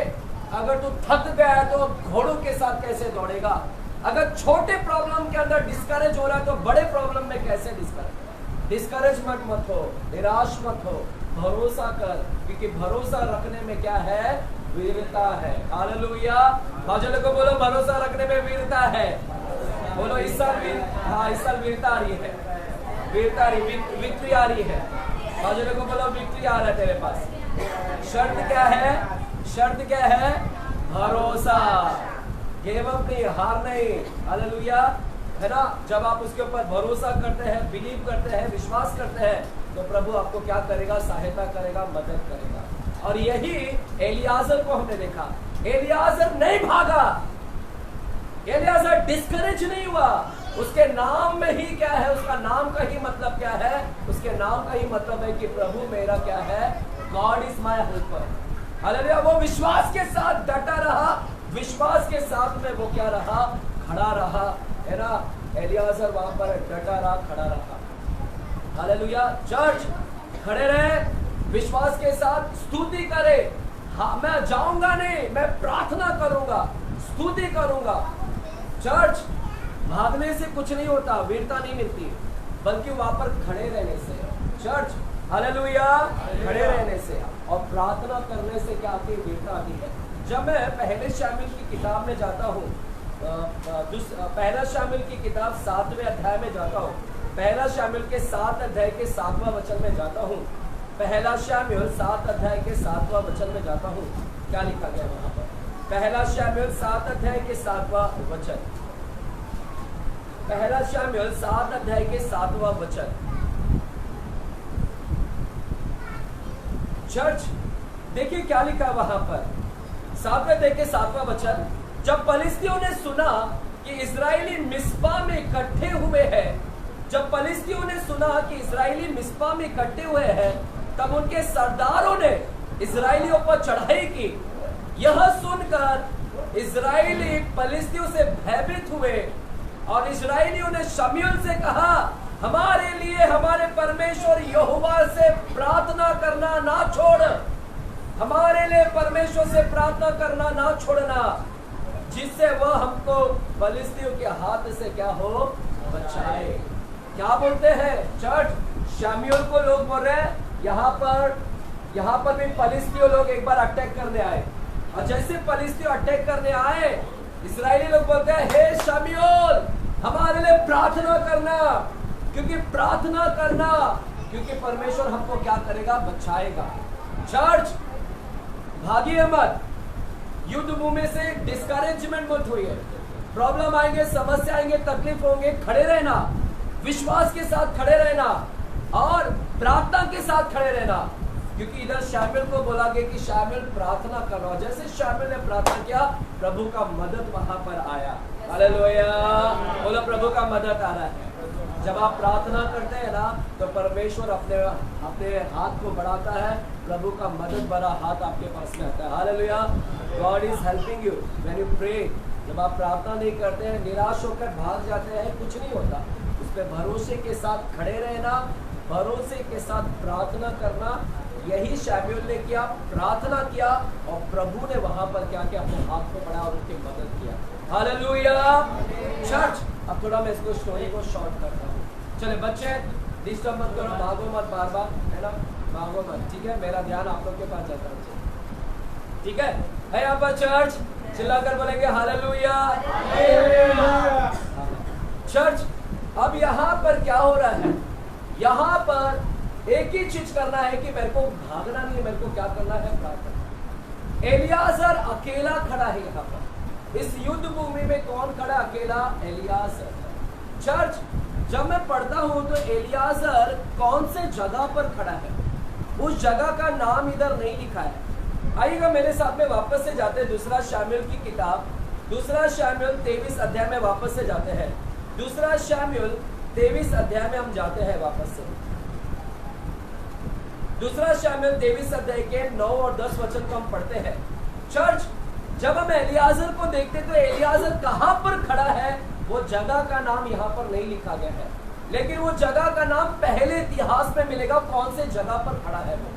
अगर तू थक गया है तो घोड़ों के साथ कैसे दौड़ेगा? अगर छोटे प्रॉब्लम के अंदर डिस्करेज हो रहा है तो बड़े प्रॉब्लम में कैसे डिस्करेज मत हो, निराश मत हो, भरोसा कर, क्योंकि भरोसा रखने में क्या है? वीरता है। हालेलुया। बाजू को बोलो, भरोसा रखने में वीरता है। बोलो इस साल वीरता आ रही है, वीरता आ रही, विक्ट्री आ रही है। बाजू को बोलो विक्ट्री आ रहा है तेरे पास। शर्त क्या है? शर्त क्या है? भरोसा। गिव अप नहीं, हार नहीं। हालेलुया, है ना। जब आप उसके ऊपर भरोसा करते हैं, बिलीव करते हैं, विश्वास करते हैं, तो प्रभु आपको क्या करेगा? सहायता करेगा, मदद करेगा। और यही एलियाजर को हमने देखा। एलियाजर नहीं भागा, एलियाजर डिस्करेज नहीं हुआ। उसके नाम में ही क्या है? उसका नाम का ही मतलब क्या है? उसके नाम का ही मतलब है कि प्रभु मेरा क्या है? God is my helper. Hallelujah. वो विश्वास के साथ डटा रहा, विश्वास के साथ में वो क्या रहा? खड़ा रहा, है ना। एलियाजर वहां पर डटा रहा, खड़ा रहा। हालेलुया। चर्च खड़े रहे, विश्वास के साथ स्तुति करे। हाँ, मैं जाऊंगा नहीं, मैं प्रार्थना करूंगा, स्तुति करूंगा। चर्च भागने से कुछ नहीं होता, वीरता नहीं मिलती, बल्कि वहां पर खड़े रहने से। चर्च हालेलुया, खड़े रहने से और प्रार्थना करने से क्या आती है? वीरता आती है। जब मैं पहले शामिल की किताब में जाता हूँ, पहला शामिल की किताब 7वें अध्याय में जाता हूँ, पहला शामिल के 7 अध्याय के 7वां वचन में जाता हूँ, पहला शामिल 7 अध्याय के 7वां वचन में जाता हूँ। क्या लिखा गया वहां पर? पहला शामिल 7 अध्याय के 7वां वचन, पहला शामिल 7 अध्याय के 7वां वचन। चर्च देखिए क्या लिखा वहां पर, 7वें अध्याय के 7वां वचन। जब फलिस्तियों ने सुना कि इजरायली मिस्पा में इकट्ठे हुए हैं, जब फलिस्तियों ने सुना कि इजरायली मिस्पा में इकट्ठे हुए हैं, तब उनके सरदारों ने इजरायलियों पर चढ़ाई की। यह सुनकर इजरायली फलिस्तियों से भयभीत हुए और इजरायलियों ने शमूएल से कहा, हमारे लिए हमारे परमेश्वर यहोवा से प्रार्थना करना ना छोड़, हमारे लिए परमेश्वर से प्रार्थना करना ना छोड़ना, जिससे वह हमको फलिस्तियों के हाथ से क्या हो? बचाए। क्या बोलते हैं चर्च? शमूएल को लोग बोल रहे हैं यहाँ पर भी फलिस्तियों लोग एक बार अटैक करने आए, और जैसे फलिस्तियों अटैक करने आए, इस्राएली लोग बोलते हैं, हे शमूएल हमारे लिए प्रार्थना करना, क्योंकि परमेश्वर हमको क्या करेगा? बचाएगा। चर्च भागिए मत, युद्ध भूमि से डिस्करेजमेंट मत होइए। प्रॉब्लम आएंगे, समस्या आएंगे, तकलीफ होंगे, खड़े रहना, विश्वास के साथ खड़े रहना और प्रार्थना के साथ खड़े रहना। क्योंकि इधर शामिल को बोला गया कि शामिल प्रार्थना कर रहा, जैसे शामिल ने प्रार्थना किया, प्रभु का मदद वहां पर आया। हालेलुया, बोलो प्रभु का मदद आ रहा है। जब आप प्रार्थना करते हैं ना, तो परमेश्वर अपने हाथ को बढ़ाता है, प्रभु का मदद भरा हाथ आपके पास में आता है। Hallelujah, God is helping you when you pray. जब आप प्रार्थना नहीं करते हैं, निराश होकर भाग जाते हैं, कुछ नहीं होता। उस पर भरोसे के साथ खड़े रहना, भरोसे के साथ प्रार्थना करना, यही शमूएल ने किया। प्रार्थना किया और प्रभु ने वहां पर क्या किया? अपने हाथ को बढ़ाया और उनकी मदद किया। हालेलुया। चर्च अब थोड़ा मैं इसको स्टोरी को शॉर्ट करता हूँ। चले बच्चे डिस्टर्ब मत करो, भागो मत बार बार, है ना, भागो मत, ठीक है। मेरा ध्यान आप लोग के पास जाता है, ठीक है यहाँ पर। चर्च चिल्लाकर बोलेंगे हालेलुया। चर्च अब यहाँ पर क्या हो रहा है? यहाँ पर एक ही चीज करना है कि मेरे को भागना नहीं है, मेरे को क्या करना है? प्रार्थना। एलियाजर अकेला खड़ा है यहाँ पर, इस युद्ध भूमि में कौन खड़ा? अकेला एलियाजर। चर्च, जब मैं पढ़ता हूं तो एलियाजर कौन से जगह पर खड़ा है, उस जगह का नाम इधर नहीं लिखा है। आइएगा मेरे साथ में वापस से जाते हैं दूसरा शामुएल की किताब, दूसरा शामुएल 23 अध्याय में वापस से जाते हैं। दूसरा शामुएल 23 अध्याय में हम जाते हैं वापस से। दूसरा शामुएल 23 अध्याय के 9 और 10 वचन को हम पढ़ते हैं। चर्च, जब हम एलियाजर को देखते तो एलियाजर कहां पर खड़ा है, वो जगह का नाम यहाँ पर नहीं लिखा गया है, लेकिन वो जगह का नाम पहले इतिहास में मिलेगा कौन से जगह पर खड़ा है वो।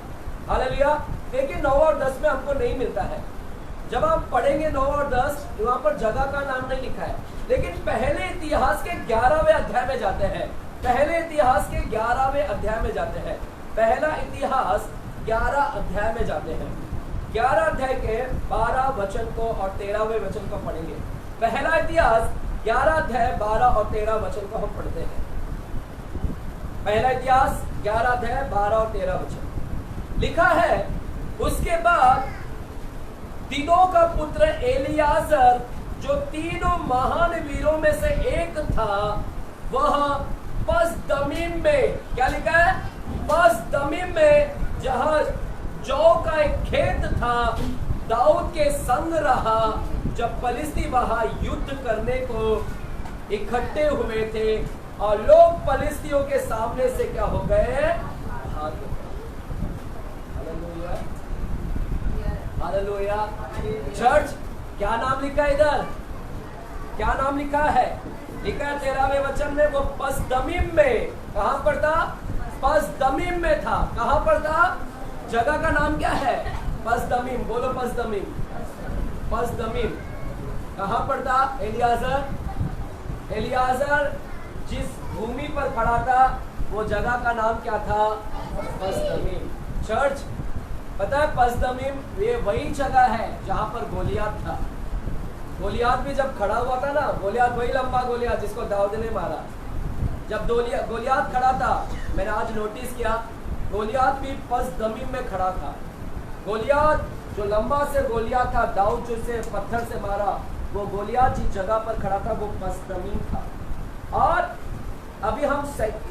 हालेलुया। देखिए 9 और 10 में हमको नहीं मिलता है। जब आप पढ़ेंगे 9 और 10 वहां पर जगह का नाम नहीं लिखा है, लेकिन पहले इतिहास के 11वें अध्याय में जाते हैं। पहले इतिहास के 11वें अध्याय में जाते हैं। पहला इतिहास 11 अध्याय में जाते हैं। 11 अध्याय के 12 वचन को और 13वें वचन को पढ़ेंगे। पहला इतिहास 11 अध्याय 12 और 13 वचन को हम पढ़ते हैं। पहला इतिहास 11 अध्याय 12 और 13 वचन लिखा है, उसके बाद तीनों का पुत्र एलियाजर जो तीनों महान वीरों में से एक था, वह पसदमीम में, क्या लिखा है? पसदमीम में, जहां जौ का एक खेत था, दाऊद के संग रहा जब फलिस्ती वहां युद्ध करने को इकट्ठे हुए थे और लोग फलिस्तियों के सामने से क्या हो गए? भाग गए। Hallelujah, hallelujah. चर्च, क्या नाम लिखा है इधर? क्या नाम लिखा है? लिखा है 13वें वचन में, वो पसदमीम में, कहां पर था? पसदमीम में था। कहां पर था? जगह का नाम क्या है? पसदमीम। बोलो पसदमीम। पसदमीम कहां पर था? एलियाजर जिस भूमि पर खड़ा था वो जगह का नाम क्या था? पसदमीम। चर्च, पता है पसदमीम ये वही जगह है जहां पर गोलियात था। गोलियात भी जब खड़ा हुआ था ना, गोलियात वही लंबा गोलियात जिसको दाऊद ने मारा। जब गोलियात खड़ा था, मैंने आज नोटिस किया, गोलियात भी पसदमीम में खड़ा था। गोलियात जो लंबा से गोलियात था, दाऊद जो से पत्थर से मारा, वो गोलियात जिस जगह पर खड़ा था वो पसदमीम था। और अभी हम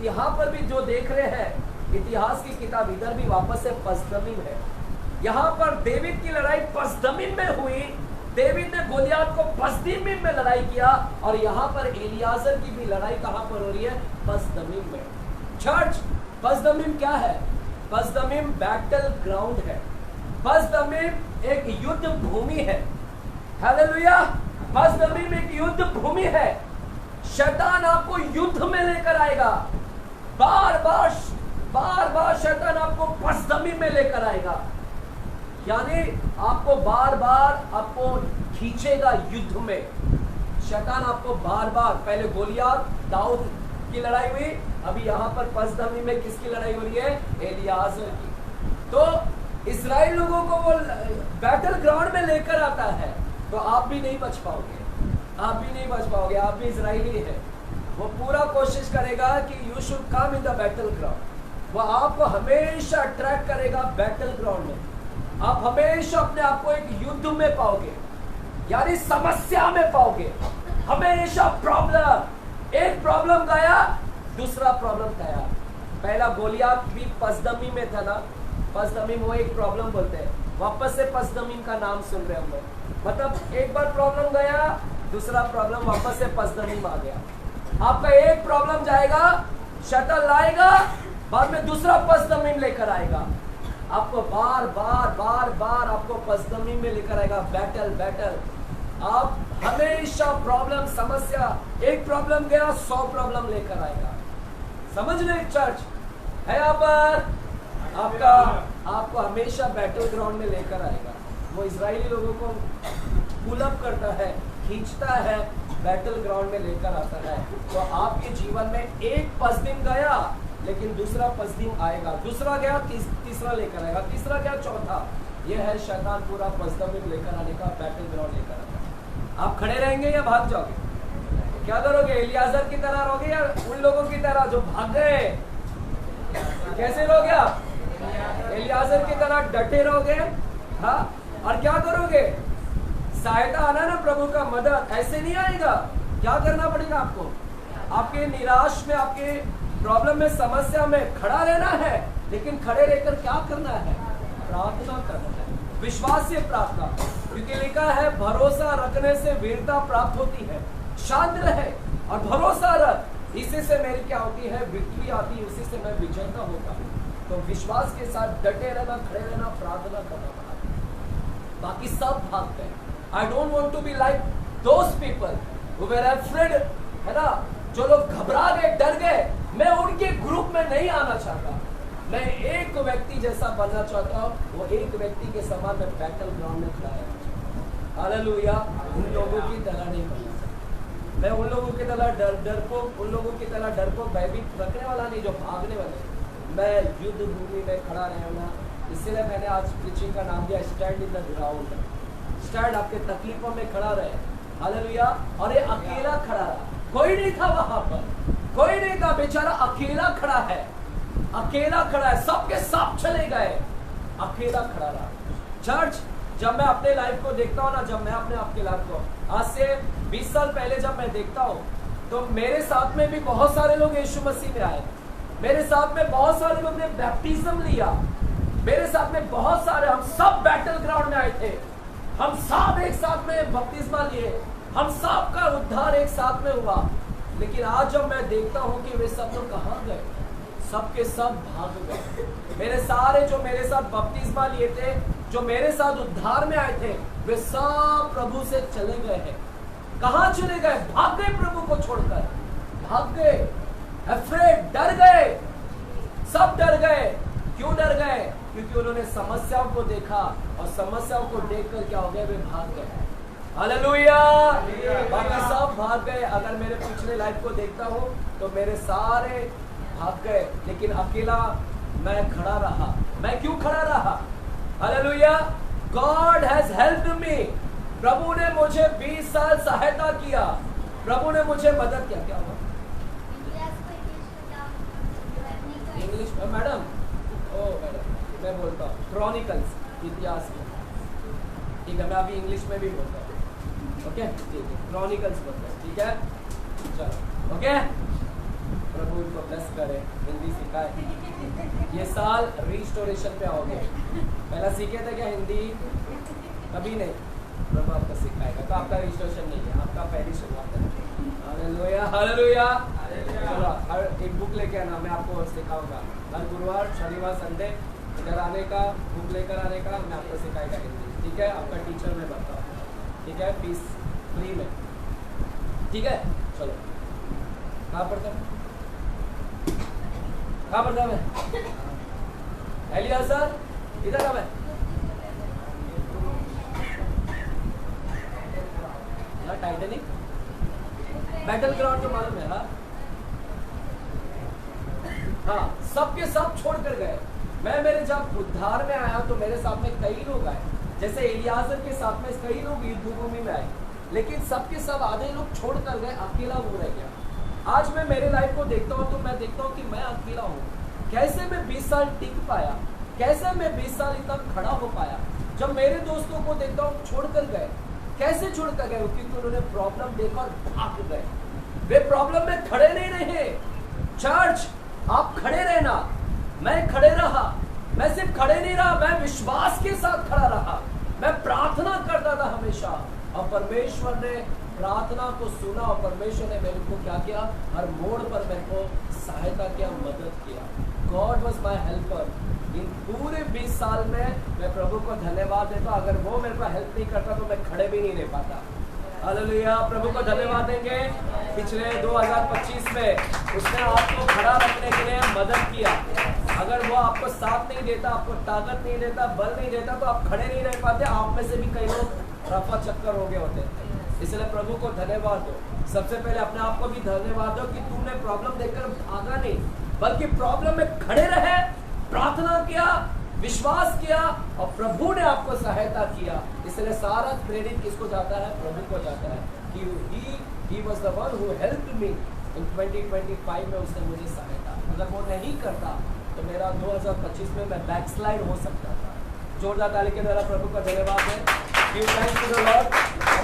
यहाँ पर भी जो देख रहे हैं इतिहास की किताब, इधर भी वापस से पसदमीम है। यहाँ पर डेविड की लड़ाई पसदमीम में हुई, डेविड ने गोलियात को पसदमीम में लड़ाई किया, और यहाँ पर एलियाजर की भी लड़ाई कहाँ पर हो रही है? पसदमीम में। चर्च, पसदमीम क्या है? पसदमीम बैटल ग्राउंड है। पसदमीम एक युद्ध भूमि है। हालेलुया। पसदमीम एक युद्ध भूमि है। शैतान आपको युद्ध में लेकर आएगा। बार बार शैतान आपको पसदमीम में लेकर आएगा, यानी आपको बार बार आपको खींचेगा युद्ध में। शैतान आपको बार बार, पहले गोलियात दाऊद की लड़ाई हुई, अभी यहाँ पर पसदमीम में किसकी लड़ाई हो रही है? एलियाजर की। तो इस्राएल लोगों को वो बैटल ग्राउंड में लेकर आता है, तो आप भी नहीं बच पाओगे, आप भी नहीं बच पाओगे, आप भी इजरायली है। वो पूरा कोशिश करेगा कि you should come in the battle ground. वो आपको हमेशा अट्रैक्ट करेगा बैटल ग्राउंड में। आप हमेशा अपने आप को एक युद्ध में पाओगे, यानी समस्या में पाओगे। हमेशा प्रॉब्लम, एक प्रॉब्लम गया दूसरा प्रॉब्लम गया। पहला गोलियात भी पसदमीम में था ना, पसदमीम वो एक प्रॉब्लम बोलते हैं, वापस से पसदमीम का नाम सुन रहे हम लोग। मतलब एक बार प्रॉब्लम गया, दूसरा प्रॉब्लम वापस से पसदमीम आ गया। आपका एक प्रॉब्लम जाएगा, शैतान लाएगा, बाद में दूसरा पसदमीम लेकर आएगा। आपको बार बार आपको पसदमीम में लेकर आएगा। बैटल आप हमेशा प्रॉब्लम, समस्या, एक प्रॉब्लम गया 100 प्रॉब्लम लेकर आएगा। समझ रहे चर्च है? यहाँ पर आपको हमेशा बैटल ग्राउंड में लेकर आएगा। वो इजरायली लोगों को पुल अप करता है, खींचता है, बैटल ग्राउंड में लेकर आता है। तो आपके जीवन में एक पसदीम गया, लेकिन दूसरा पसदीम आएगा, दूसरा गया तीसरा लेकर आएगा, तीसरा गया चौथा। ये है शैतान पूरा पसदीम लेकर आने का, बैटल ग्राउंड लेकर आता है। आप खड़े रहेंगे या भाग जाओगे? क्या करोगे? एलियाजर की तरह रहोगे या उन लोगों की तरह जो भाग गए? कैसे रहोगे आप? एलियाजर की तरह डटे रहोगे। हाँ, और क्या करोगे? सहायता आना ना प्रभु का मदद ऐसे नहीं आएगा। क्या करना पड़ेगा आपको? आपके निराश में, आपके प्रॉब्लम में, समस्या में खड़ा रहना है, लेकिन खड़े रहकर क्या करना है? प्रार्थना करना है, विश्वास से प्रार्थना। क्योंकि लिखा है भरोसा रखने से वीरता प्राप्त होती है। शांत रहे और भरोसा रख, इसी से मेरी क्या होती है? विक्ट्री आती है, उसी से मैं विजेता होता हूँ। तो विश्वास के साथ डटे रहना, खड़े रहना, प्रार्थना करना पड़ा। बाकी सब भाग गए। I don't want to be like those people who were afraid, है ना, जो लोग घबरा गए, डर गए। मैं उनके ग्रुप में नहीं आना चाहता। मैं एक व्यक्ति जैसा बनना चाहता हूँ, वो एक व्यक्ति के समान मैं बैटल ग्राउंड में खड़ा रहना चाहता हूँ। हालेलुया। उन लोगों की तरह नहीं बनना चाहता। मैं उन लोगों की तरह डरपोक, उन लोगों की तरह डरपोक भयभीत रखने वाला नहीं, जो भागने वाले। मैं युद्ध भूमि में खड़ा रहना, इसलिए मैंने आज प्रीचिंग का नाम दिया stand in the ground. Stand, आपके तकलीफों में खड़ा रहे। हालेलुया। और ये अकेला खड़ा रहा, कोई नहीं था वहां पर, कोई नहीं था, बेचारा अकेला खड़ा है, अकेला खड़ा है। सबके सब चले गए, अकेला खड़ा रहा। चर्च, जब मैं अपने लाइफ को देखता हूँ ना, जब मैं अपने आपके लाइफ को आज से 20 साल पहले जब मैं देखता हूँ, तो मेरे साथ में भी बहुत सारे लोग यीशु मसीह में आए। मेरे साथ में बहुत सारे लोग ने बैप्टिज्म लिया। मेरे साथ में बहुत सारे, हम सब बैटल ग्राउंड में आए थे। हम सब एक साथ में बपतिस्मा लिए, हम सब का उद्धार एक साथ में हुआ। लेकिन आज जब मैं देखता हूँ कि वे सब लोग कहाँ गए, सबके सब भाग गए। मेरे सारे जो मेरे साथ बपतिस्मा लिए थे, जो मेरे साथ उद्धार में आए थे, वे सब प्रभु से चले गए हैं। कहाँ चले गए? भाग गए, प्रभु को छोड़कर भाग गए। अफ्रेड, डर गए, सब डर गए। क्यों डर गए? क्योंकि उन्होंने समस्याओं को देखा, और समस्याओं को देखकर क्या हो गया? वे भाग गए। हालेलुया। बाकी सब भाग गए। अगर मेरे पिछले लाइफ को देखता हूँ तो मेरे सारे भाग गए, लेकिन अकेला मैं खड़ा रहा। मैं क्यों खड़ा रहा? Hallelujah. God has helped me. प्रभु ने मुझे 20 साल सहायता किया, प्रभु ने मुझे मदद किया। क्या हुआ? इंग्लिश में मैडम, ओ मैडम, मैं बोलता हूँ क्रॉनिकल्स, इतिहास में। ठीक है, मैं अभी इंग्लिश में भी बोलता हूँ। ओके, ठीक है, क्रॉनिकल्स बोलता हूँ। ठीक है, चलो, ओके। प्रभु इनको ब्लेस करे, हिंदी सिखाए। ये साल रिस्टोरेशन पे आओगे। पहला सीखे थे क्या हिंदी? कभी नहीं। प्रभु आपको सिखाएगा, तो आपका रिस्टोरेशन नहीं है, आपका पहली शुरुआत है। Hallelujah, hallelujah. चलो, हर एक बुक लेके आना, मैं आपको सिखाऊंगा। हर गुरुवार, शनिवार, संडे इधर आने का, बुक लेकर आने का, मैं आपको सिखाएगा हिंदी। ठीक है, आपका टीचर मैं बताऊँ। ठीक है, फीस फ्री में। ठीक है, चलो। कहाँ पढ़ता है? कहाँ पढ़ता मैं? एलिया सर, इधर आ। मैं टाइटैनिक बैटल ग्राउंड तो मालूम है। हाँ, सबके सब छोड़ कर गए। मैं मेरे जब उद्धार में आया तो मेरे साथ में कई लोग आए, जैसे एलियाजर के साथ में कई लोग युद्ध भूमि में आए, लेकिन सबके सब आधे लोग छोड़ कर गए, अकेला वो रह गया। आज मैं मेरे लाइफ को देखता हूँ तो मैं देखता हूँ कि मैं अकेला हूँ। कैसे मैं 20 साल टिक पाया? कैसे मैं 20 साल इतना खड़ा हो पाया? जब मेरे दोस्तों को देखता हूँ छोड़ कर गए। कैसे छोड़ कर गए? क्योंकि उन्होंने प्रॉब्लम देखा और भाग गए। वे प्रॉब्लम में खड़े नहीं रहे। चर्च, आप खड़े रहना। मैं खड़े रहा। मैं सिर्फ खड़े नहीं रहा, मैं विश्वास के साथ खड़ा रहा। मैं प्रार्थना करता था हमेशा, और परमेश्वर ने प्रार्थना को सुना, और परमेश्वर ने मेरे को क्या किया? हर मोड़ पर मेरे को सहायता किया, मदद किया। God was my helper. इन पूरे 20 साल में मैं प्रभु को धन्यवाद देता। अगर वो मेरे को हेल्प नहीं करता तो मैं खड़े भी नहीं रह पाता। हालेलुया, प्रभु को धन्यवाद देंगे। पिछले 2025 में उसने आपको खड़ा रखने के लिए मदद किया। अगर वो आपको साथ नहीं देता, आपको ताकत नहीं देता, बल नहीं देता, तो आप खड़े नहीं रह पाते। आप में से भी कई लोग रफा चक्कर हो गए होते। इसलिए प्रभु को धन्यवाद दो। सबसे पहले अपने आप को भी धन्यवाद दो कि तुमने प्रॉब्लम देखकर भागा नहीं, बल्कि प्रॉब्लम में खड़े रहे, प्रार्थना किया, विश्वास किया, और प्रभु ने आपको सहायता किया। इसलिए सारा क्रेडिट किसको जाता है? प्रभु को जाता है कि he was the one who helped me in 2025 में उसने मुझे सहायता। अगर वो नहीं करता तो मेरा 2025 में मैं बैकस्लाइड हो सकता था। जोरदार ताली के द्वारा प्रभु का धन्यवाद है। Give thanks to the Lord.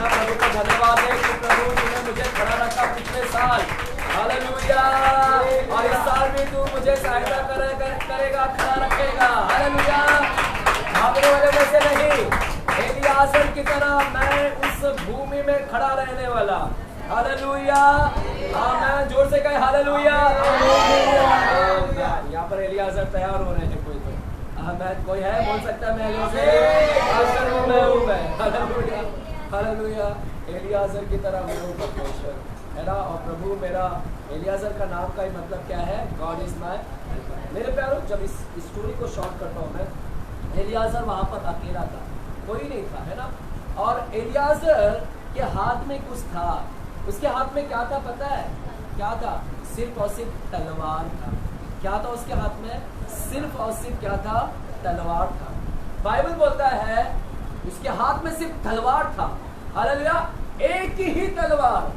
ना प्रभु का धन्यवाद है कि प्रभु तूने मुझे खड़ा रखा पिछले साल, हालेलुया, और इस साल भी तू मुझे सहायता करेगा, खड़ा रखेगा, हालेलुया। भागने वाले में से नहीं, एलियाजर की तरह मैं उस भूमि में खड़ा रहने वाला, हालेलुया। आमीन, जोर से कहे हालेलुया। यहाँ पर एलियाजर तैयार हो रहे हैं, कोई तो आमीन, कोई है बोल सकता है मैं एलियाजर हूँ, मैं हूँ, मैं, हालेलुया, हालेलुया। एलियाजर की तरह मैं हूँ परमेश्वर, है ना। और प्रभु मेरा, एलियाजर का नाम का ही मतलब क्या है? God is my helper. मेरे प्यारों, जब इस स्टोरी को शॉर्ट करता हूँ मैं, एलियाजर वहाँ पर अकेला था, कोई नहीं था, है ना। और एलियाजर के हाथ में कुछ था, उसके हाथ में क्या था पता है? क्या था? सिर्फ और सिर्फ तलवार था। क्या था उसके हाथ में? सिर्फ और सिर्फ क्या था? तलवार था। बाइबल बोलता है उसके हाथ में सिर्फ तलवार था, हालेलुया, एक ही तलवार,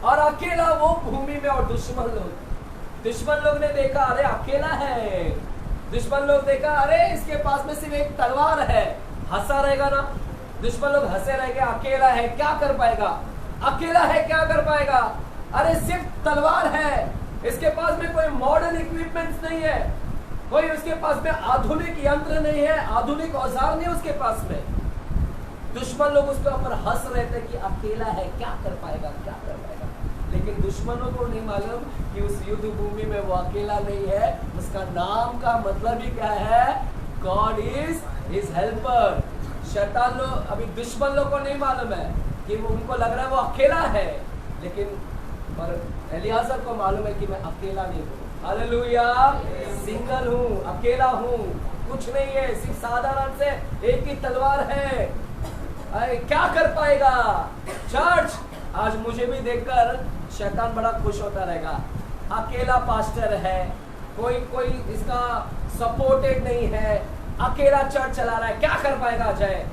और अकेला वो भूमि में। और दुश्मन लोग ने देखा, अरे अकेला है, दुश्मन लोग देखा, अरे इसके पास में सिर्फ एक तलवार है, हंसा रहेगा ना, दुश्मन लोग हंसे रहेंगे, अकेला है क्या कर पाएगा, अकेला है क्या कर पाएगा, अरे सिर्फ तलवार है, इसके पास में कोई मॉडर्न इक्विपमेंट्स नहीं है, कोई उसके पास में आधुनिक यंत्र नहीं है, आधुनिक औजार नहीं उसके पास में। दुश्मन लोग उसके ऊपर हंस रहे थे कि अकेला है क्या कर पाएगा, क्या कर पाएगा। लेकिन दुश्मनों को नहीं मालूम कि उस युद्ध भूमि में वो अकेला नहीं है, उसका नाम का मतलब ही क्या है? God is his helper. शैतान लोग, अभी दुश्मन लोग को नहीं मालूम है कि वो, उनको लग रहा है वो अकेला है, लेकिन पर एलियाजर को मालूम है कि मैं अकेला नहीं हूँ, हालेलुया, सिंगल हूँ, अकेला हूँ, कुछ नहीं है, सिर्फ साधारण से एक ही तलवार है, अरे क्या कर पाएगा। चर्च, आज मुझे भी देखकर शैतान बड़ा खुश होता रहेगा, अकेला पास्टर है, कोई इसका सपोर्टेड नहीं है, अकेला चर्च चला रहा है, क्या कर पाएगा अजय,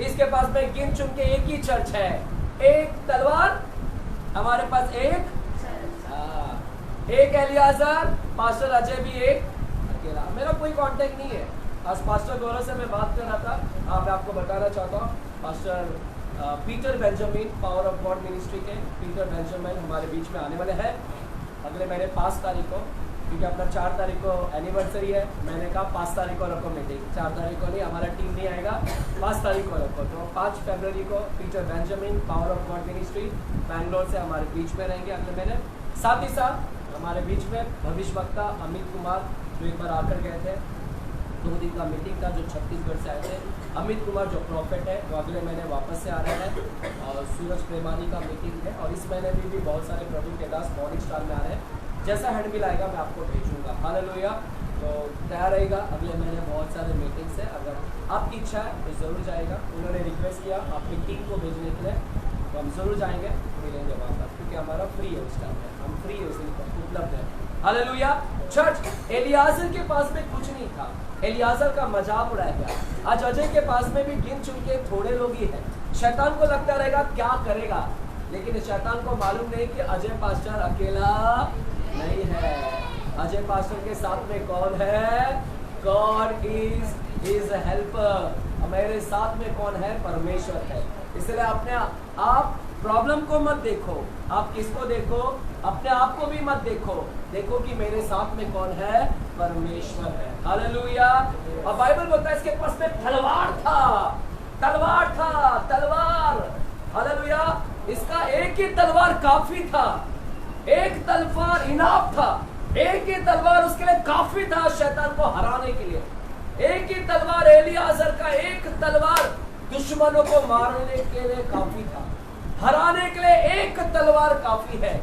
इसके पास में गिन चुन के एक ही चर्च है, एक तलवार, हमारे पास एक एलियाजर, पास्टर अजय भी एक अकेला, मेरा कोई कांटेक्ट नहीं है। आज पास्टर गौरव से मैं बात कर रहा था, मैं आपको बताना चाहता हूँ, pastor Peter Benjamin, power of God ministry के पीटर बेंजामिन हमारे बीच में आने वाले हैं अगले महीने 5 तारीख को, क्योंकि अपना 4 तारीख को एनिवर्सरी है। मैंने कहा 5 तारीख को रखो मीटिंग, 4 तारीख को नहीं, हमारा टीम नहीं आएगा, 5 तारीख को रखो। तो 5 फरवरी को Peter Benjamin, power of God ministry Bangalore से हमारे बीच में रहेंगे अगले महीने। साथ ही साथ हमारे बीच में भविष्यवक्ता अमित कुमार, जो एक बार आकर गए थे, 2 दिन का मीटिंग था, जो छत्तीसगढ़ से आए थे। अमित कुमार जो प्रॉफिट है, वो अगले महीने वापस से आ रहे हैं। और सूरज प्रेमानी का मीटिंग है, और इस महीने भी बहुत सारे प्रभु के दास मॉर्निंग स्टार में आ रहे हैं। जैसा हैंडबिल आएगा मैं आपको भेजूंगा, हालेलुया। तो तैयार रहेगा, अगले महीने बहुत सारे मीटिंग्स है, अगर आपकी इच्छा है तो ज़रूर जाएगा। उन्होंने रिक्वेस्ट किया आपकी टीम को भेजने के लिए, तो हम ज़रूर जाएंगे, मिलेंगे वहाँ पर, क्योंकि हमारा फ्री है उस टाइम में, हम फ्री है, उसमें उपलब्ध है, हालेलुया। चर्च, एलियाजर के पास में कुछ नहीं था, एलियाजर का मजाक उड़ाया गया। आज अजय के पास में भी गिन चुन के थोड़े लोग ही हैं। शैतान को लगता रहेगा क्या करेगा, लेकिन शैतान को मालूम नहीं कि अजय पास्टर अकेला नहीं है, अजय पास्टर के साथ में कौन है? God is his helper. मेरे साथ में कौन है? परमेश्वर है। इसलिए अपने आप प्रॉब्लम को मत देखो, आप किसको देखो? अपने आप को भी मत देखो, देखो कि मेरे साथ में कौन है? परमेश्वर है, हालेलुया। और बाइबल बोलता है इसके पास में तलवार था, तलवार था, तलवार, हालेलुया। इसका एक ही तलवार काफी था, एक तलवार इनाफ था, एक ही तलवार उसके लिए काफी था शैतान को हराने के लिए। एक ही तलवार, एलियाजर का एक तलवार दुश्मनों को मारने के लिए काफी था, हराने के लिए एक तलवार काफी है।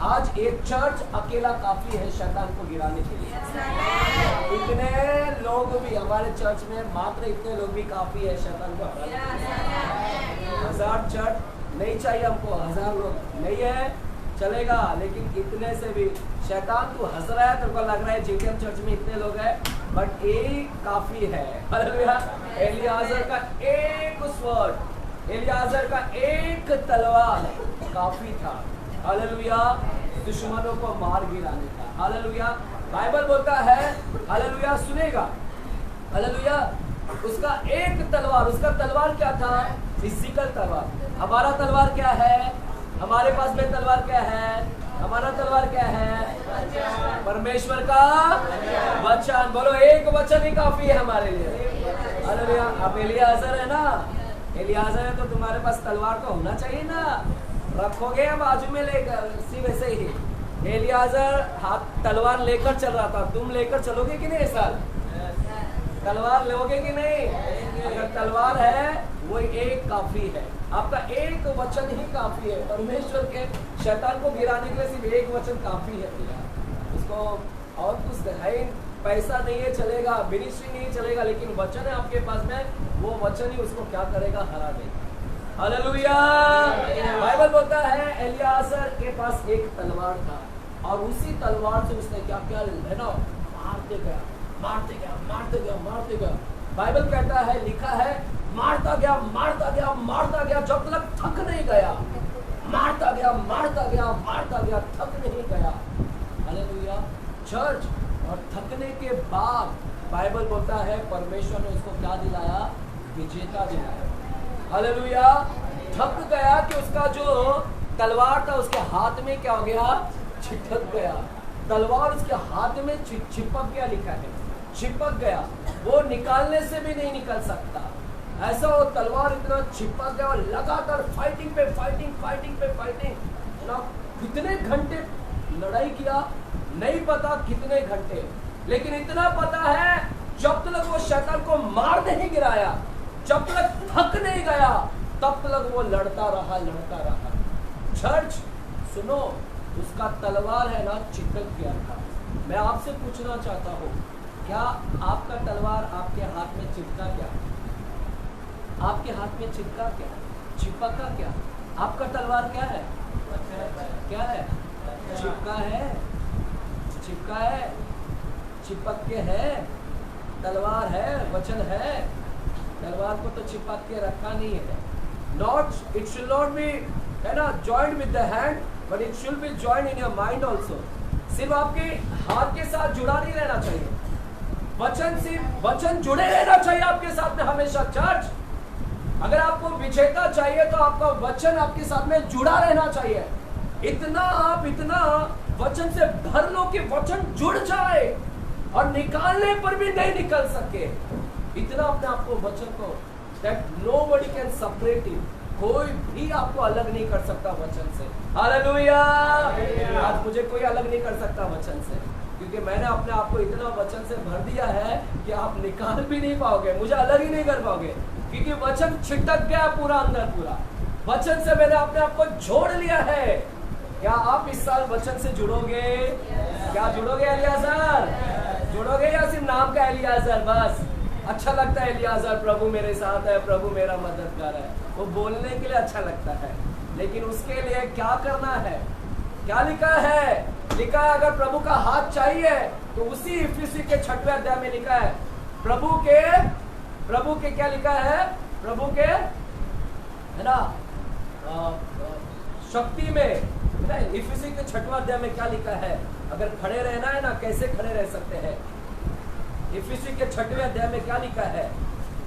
आज एक चर्च अकेला काफी है शैतान को गिराने के लिए। इतने लोग भी हमारे चर्च में, मात्र इतने लोग भी काफी है शैतान को हराने के लिए। 1000 चर्च नहीं चाहिए हमको, 1000 लोग नहीं है चलेगा, लेकिन इतने से भी शैतान तू हंस रहा है, तुमको लग रहा है जेटीएम चर्च में इतने लोग हैं, बट एक काफी है, हालेलुया। एलियाजर का एक स्वord, एलियाजर का एक तलवार काफी था, हालेलुया, दुश्मनों को मार गिराने का, हालेलुया। बाइबल बोलता है, हालेलुया, सुनेगा, हालेलुया, उसका एक तलवार, उसका तलवार क्या था? फिजिकल तलवार। हमारा तलवार क्या है? हमारे पास में तलवार क्या है? हमारा तलवार क्या है? परमेश्वर का वचन। बोलो, एक वचन ही काफी है हमारे लिए। हालेलुया। आप एलियाजर है ना, एलियाजर है तो तुम्हारे पास तलवार तो होना चाहिए ना, रखोगे या बाजू में लेकर? इसी वैसे ही एलियाजर हाथ तलवार लेकर चल रहा था, तुम लेकर चलोगे कि नहीं? साल तलवार लोगे कि नहीं? अगर तलवार है वो एक काफी है, आपका एक वचन ही काफी है। परमेश्वर के शैतान को गिराने के लिए सिर्फ एक वचन काफी है भैया। उसको और कुछ है, पैसा नहीं है चलेगा, मिनिस्ट्री नहीं चलेगा, लेकिन वचन है आपके पास में, वो वचन ही उसको क्या करेगा? हरा देगा। हालेलुया। बाइबल बोलता है एलियाजर के पास एक तलवार था और उसी तलवार से उसने क्या क्या है ना, मारते गया, मारते गया, मारते गया, मारते गया। बाइबल कहता है, लिखा है, मारता गया, मारता गया, मारता गया, जब तक थक नहीं गया। मारता गया, मारता गया, मारता गया, थक नहीं गया। हालेलुया। चर्च, और थकने के बाद बाइबल बोलता है परमेश्वर ने उसको क्या दिलाया? विजेता दिलाया। हालेलुया। थक गया कि उसका जो तलवार था उसके हाथ में क्या हो गया? छिटक गया। तलवार उसके हाथ में चिपक गया, लिखा है चिपक गया, वो निकालने से भी नहीं निकल सकता। ऐसा वो तलवार इतना चिपक गया और लगातार फाइटिंग पे फाइटिंग, फाइटिंग पे फाइटिंग ना। कितने घंटे लड़ाई किया नहीं पता, कितने घंटे, लेकिन इतना पता है जब तक वो शैतान को मार नहीं गिराया, जब तक थक नहीं गया, तब तक वो लड़ता रहा, लड़ता रहा। चर्च सुनो, उसका तलवार है ना चिपक गया था। मैं आपसे पूछना चाहता हूँ, क्या आपका तलवार आपके हाथ में चिपका क्या? आपके हाथ में चिपका क्या? चिपका क्या? आपका तलवार क्या है? क्या है? चिपका है, चिपका है, चिपक के है। तलवार है, वचन है, तलवार को तो चिपक के रखा नहीं है। Not, it should not be है ना joined with the hand, but it should be joined in your mind also. सिर्फ आपके हाथ के साथ जुड़ा नहीं रहना चाहिए, वचन सिर्फ वचन जुड़े रहना चाहिए आपके साथ में हमेशा। चर्च, अगर आपको विजेता चाहिए तो आपका वचन आपके साथ में जुड़ा रहना चाहिए। इतना आप इतना वचन से भर लो कि वचन जुड़ जाए और निकालने पर भी नहीं निकल सके। इतना अपने आपको वचन को, that nobody can separate it, कोई भी आपको अलग नहीं कर सकता वचन से। हालेलुया। आज मुझे कोई अलग नहीं कर सकता वचन से, क्योंकि मैंने अपने आप को इतना वचन से भर दिया है कि आप निकाल भी नहीं पाओगे, मुझे अलग ही नहीं कर पाओगे, क्योंकि वचन छिटक गया पूरा अंदर। पूरा वचन से मैंने अपने आप को जोड़ लिया है। क्या आप इस साल वचन से जुड़ोगे? क्या जुड़ोगे एलियाजर? जुड़ोगे या सिर्फ नाम का एलियाजर? बस अच्छा लगता है एलियाजर, प्रभु मेरे साथ है, प्रभु मेरा मददगार है, वो बोलने के लिए अच्छा लगता है, लेकिन उसके लिए क्या करना है? क्या लिखा है? लिखा है अगर प्रभु का हाथ चाहिए तो उसी इफिसी के 6वें अध्याय में लिखा है, प्रभु के क्या लिखा है? प्रभु के है ना शक्ति में, इफिसी के 6वें अध्याय में क्या लिखा है? अगर खड़े रहना है ना, कैसे खड़े रह सकते हैं? इफिसी के 6वें अध्याय में क्या लिखा है?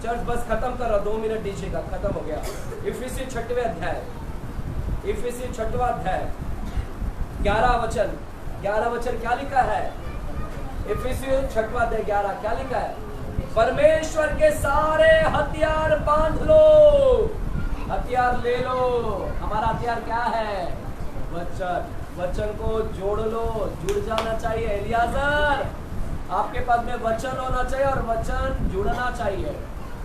चर्च बस खत्म करो, 2 मिनट दीजिएगा, खत्म हो गया। इफिसी 6वें अध्याय, इफिसी 6वां अध्याय 11 वचन, 11 वचन क्या लिखा है? इफिसी 6वां अध्याय 11 क्या लिखा है? परमेश्वर के सारे हथियार बांध लो, हथियार ले लो। हमारा हथियार क्या है? वचन। वचन को जोड़ लो, जुड़ जाना चाहिए। एलियाजर, आपके पास में वचन होना चाहिए और वचन जुड़ना चाहिए।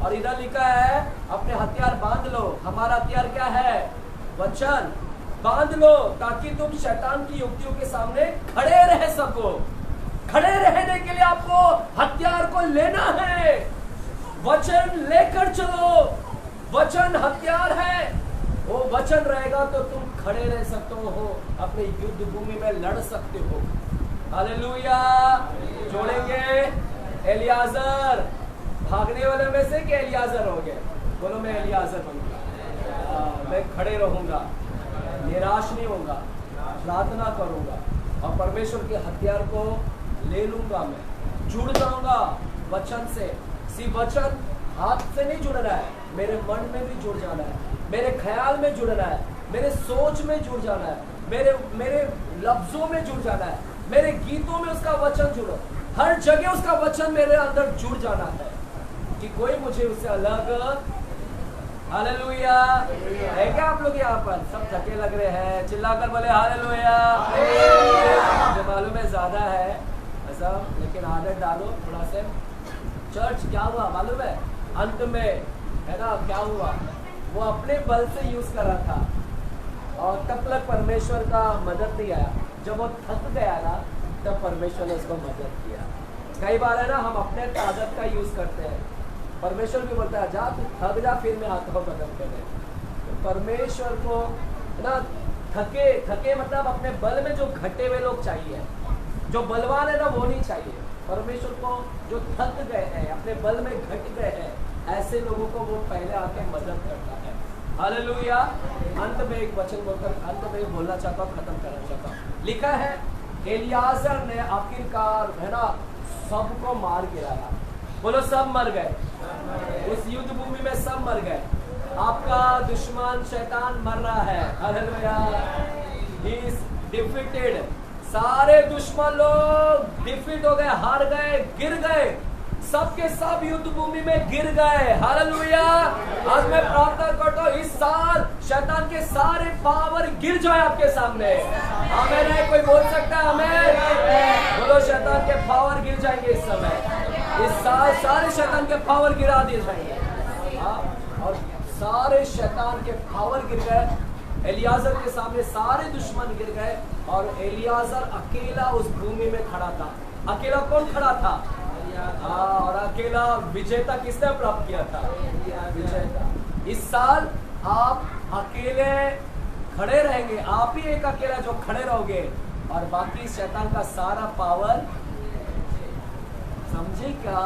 और इधर लिखा है अपने हथियार बांध लो। हमारा हथियार क्या है? वचन। बांध लो ताकि तुम शैतान की युक्तियों के सामने खड़े रह सको। खड़े रहने के लिए आपको हथियार को लेना है, वचन लेकर चलो। वचन हथियार है, वो वचन रहेगा तो तुम खड़े रह सकते हो, अपने युद्ध भूमि में लड़ सकते हो। हालेलुया। जोड़ेंगे एलियाजर, भागने वाले में से कि एलियाजर हो गए? बोलो मैं एलियाजर बनूंगा, मैं खड़े रहूंगा, निराश नहीं होऊंगा, प्रार्थना करूंगा और परमेश्वर के हथियार को ले लूंगा। मैं जुड़ जाऊंगा वचन से। सी वचन हाथ से नहीं जुड़ना है, मेरे मन में भी जुड़ जाना है, मेरे ख्याल में जुड़ना है, मेरे सोच में जुड़ जाना है, मेरे लफ्जों में जुड़ जाना है, मेरे गीतों में उसका वचन जुड़ो, हर जगह उसका वचन मेरे अंदर जुड़ जाना है कि कोई मुझे उससे अलग। हालेलुया। है क्या आप लोग यहाँ पर सब थके लग रहे हैं? चिल्लाकर बोले हालेलुया। मुझे मालूम है ज्यादा है ऐसा, लेकिन आदत डालो थोड़ा से। चर्च क्या हुआ मालूम है अंत में, है ना, क्या हुआ? वो अपने बल से यूज कर रहा था और तब तक परमेश्वर का मदद नहीं आया। जब वो थक गया ना तब परमेश्वर ने उसको मदद किया। कई बार है ना हम अपने ताकत का यूज करते हैं, परमेश्वर भी बोलता है जा तू थक जा फिर मैं आता हूँ मदद करने। तो परमेश्वर को ना थके मतलब अपने बल में जो घटे हुए लोग चाहिए, जो बलवान है ना वो नहीं चाहिए। परमेश्वर को जो थक गए हैं, अपने बल में घट गए हैं, ऐसे लोगों को वो पहले आके मदद करता है। हालेलुया। अंत में एक वचन बोलकर अंत में बोलना चाहता हूँ, खत्म करना चाहता हूँ। लिखा है एलियाजर ने आखिरकार है ना सबको मार गिराया। बोलो सब मर गए उस युद्ध भूमि में, सब मर गए। आपका दुश्मन शैतान मर रहा है। हालेलुया। He is defeated. सारे दुश्मन लोग डिफीट हो गए, हार गए, गिर गए, सबके सब युद्ध भूमि में गिर गए। हालेलुया। आज मैं प्रार्थना करता हूँ इस साल शैतान के सारे पावर गिर जाए आपके सामने। आमीन है? कोई बोल सकता है आमीन? बोलो शैतान के पावर गिर जाएंगे इस समय। इस साल सारे शैतान के पावर गिरा दिए जाएंगे। और सारे शैतान के पावर गिर गए। एलियाजर के सामने सारे दुश्मन गिर गए और एलियाजर अकेला उस भूमि में खड़ा था। अकेला कौन खड़ा था? और अकेला विजेता किसने प्राप्त किया था? विजेता। इस साल आप अकेले खड़े रहेंगे, आप ही एक अकेला जो खड़े रहोगे और बाकी शैतान का सारा पावर, समझे क्या?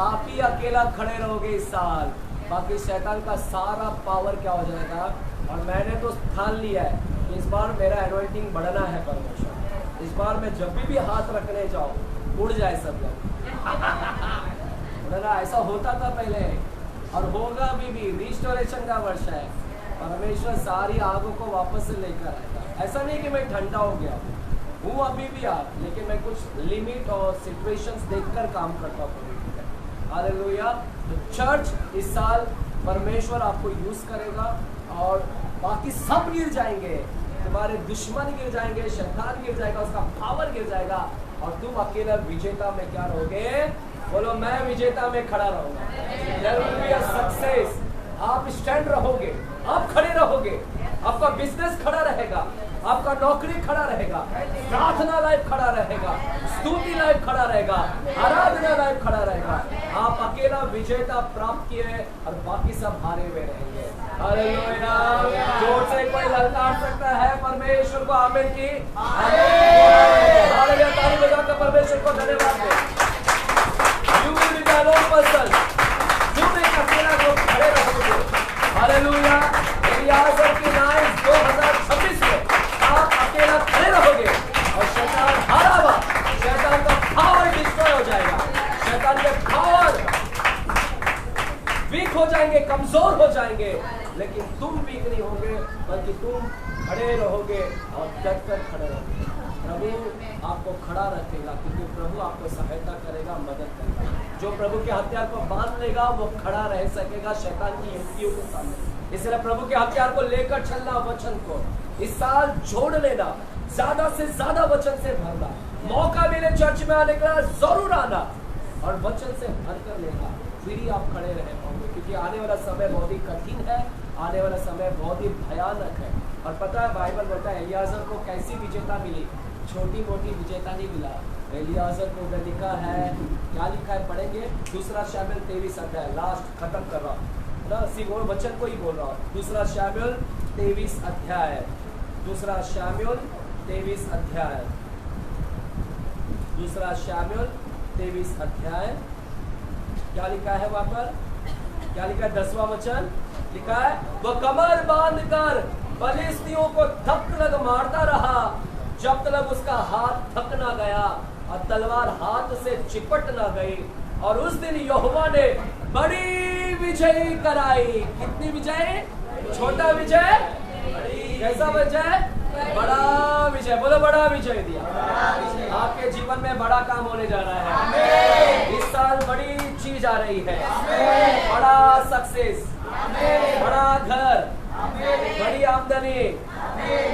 आप ही अकेला खड़े रहोगे इस साल, बाकी शैतान का सारा पावर क्या हो जाएगा। और मैंने तो ठान लिया है इस बार मेरा एनोइंटिंग बढ़ना है परमेश्वर। इस बार मैं जब भी हाथ रखने जाऊँ उड़ जाए सब लोग। ऐसा होता था पहले और होगा अभी भी। रिस्टोरेशन का वर्ष है, परमेश्वर सारी आगों को वापस से लेकर आएगा। ऐसा नहीं कि मैं ठंडा हो गया हूँ अभी भी आप, लेकिन मैं कुछ लिमिट और सिचुएशंस देखकर काम करता हूँ। हालेलुया। तो चर्च इस साल परमेश्वर आपको यूज करेगा और बाकी सब गिर जाएंगे, तुम्हारे दुश्मन गिर जाएंगे, शैतान गिर जाएगा, उसका पावर गिर जाएगा और तुम अकेला विजेता में क्या रहोगे? बोलो मैं विजेता में खड़ा रहूंगा। There will be a success। आप स्टैंड रहोगे, आप खड़े रहोगे, आपका बिजनेस खड़ा रहेगा, आपका नौकरी खड़ा रहेगा, प्रार्थना लाइफ खड़ा रहेगा, स्तुति लाइफ खड़ा रहेगा, आराधना लाइफ खड़ा रहेगा। आप अकेला विजेता प्राप्त किए और बाकी सब हारे हुए रहेंगे। हालेलुया। जोर से कोई ललकार सकता है परमेश्वर को आमीन की? हालेलुया। ताली बजाकर परमेश्वर को धन्यवाद दें। You will be the alone person। तुम एक अकेला लोग खड़े रहोगे। हालेलुया। एलियाजर की नाइट 2026 में आप अकेला खड़े रहोगे और शैतान हारा हुआ, शैतान का पावर डिस्ट्रॉय हो जाएगा, शैतान के पावर वीक हो जाएंगे, कमजोर हो जाएंगे, लेकिन तुम वीक नहीं होगे बल्कि तुम खड़े रहोगे और डट कर खड़े रहोगे। प्रभु आपको खड़ा रखेगा क्योंकि प्रभु आपको सहायता करेगा, मदद करेगा। जो प्रभु के हथियार को बांध लेगा वो खड़ा रह सकेगा शैतान की युक्तियों के सामने। इसलिए प्रभु के हथियार को लेकर चलना, वचन को इस साल जोड़ लेना, ज्यादा से ज्यादा वचन से भरना। मौका मिले चर्च में आने का जरूर आना और वचन से भर कर लेना, फिर ही आप खड़े रह पाओगे। क्योंकि आने वाला समय बहुत ही कठिन है, आने वाला समय बहुत ही भयानक है। और पता है बाइबल बोलता है एलियाजर को कैसी विजेता मिली? छोटी मोटी विजेता नहीं मिला। एलियाजर को उधर लिखा है, क्या लिखा है पढ़ेंगे? 2 शमूएल 23 अध्याय, लास्ट खत्म कर रहा हूँ ना, इसी वचन को ही बोल रहा हूँ। 2 शमूएल 23 अध्याय, 2 शमूएल 23 अध्याय, 2 शमूएल 23 अध्याय। क्या लिखा है वहां पर? क्या लिखा है? 10वां वचन लिखा है, वो कमर बांधकर फलिस्तियों को थप लग मारता रहा जब तक उसका हाथ थक ना गया और तलवार हाथ से चिपट ना गई। और उस दिन यहोवा ने बड़ी विजय कराई। कितनी विजय? छोटा विजय, कैसा विजय? बड़ा विजय। बोलो बड़ा विजय दिया। आपके जीवन में बड़ा काम होने जा रहा है। इस साल बड़ी चीज आ रही है। बड़ा सक्सेस, बड़ा घर, बड़ी आमदनी,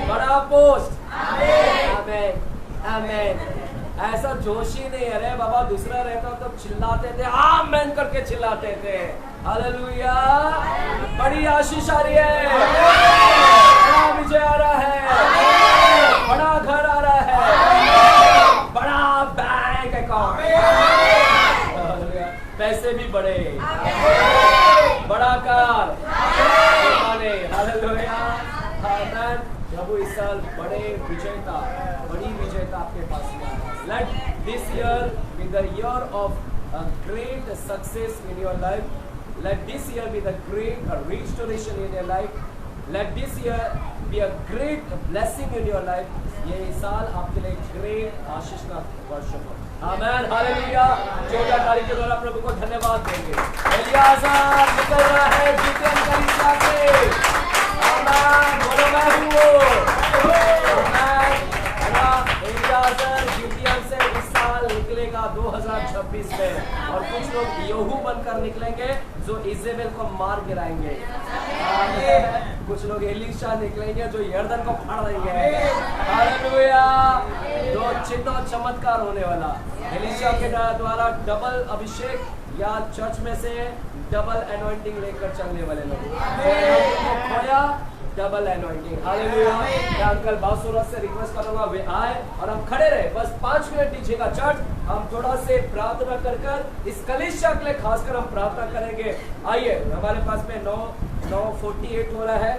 बड़ा पोस्ट। आमीन आमीन। ऐसा जोश ही नहीं। अरे बाबा दूसरा रहता तो चिल्लाते थे, आमीन करके चिल्लाते थे। हालेलुया। बड़ी आशीष आ रही है, बड़ा विजय आ रहा है, बड़ा घर आ रहा है, बड़ा बैंक अकाउंट, पैसे भी बड़े, बड़ा कार। हालेलुया। आमीन। प्रभु इस साल बड़ी विजयता आपके पास में आ रहा है। Let this year be the year of a great success in your life. Let this year be the great restoration in your life. Let this year be a great blessing in your life. ये साल आपके लिए great आशीष का वर्ष हो। आमीन hallelujah. 14 तारीख के द्वारा प्रभु को धन्यवाद देंगे। एलियाज़र निकल रहा है जीतेन कलीसिया से। आमीन। बोलो मैं हूँ वो। आमीन। एलियाज़र जीतेन से इस साल निकलेगा 2026 में। और कुछ लोग यहू बनकर निकलेंगे जो इजेबेल को मार गिराएंगे। कुछ लोग एलीशा निकलेंगे जो यर्दन को फाड़ देंगे। हालेलुया। 2 चिन्ह और चमत्कार होने वाला। एलीशा के द्वारा डबल अभिषेक या चर्च में से डबल एनॉइंटिंग लेकर चलने वाले लोग। खोया डबल एनॉइंटिंग। हालेलुया। मैं अंकल बासुरत से रिक्वेस्ट करूंगा वे आए और हम खड़े रहे। बस 5 मिनट दीजिएगा चर्च। हम थोड़ा से प्रार्थना कर इस कलीसिया के लिए खासकर हम प्रार्थना करेंगे। आइए हमारे पास में 9:48 हो रहा है।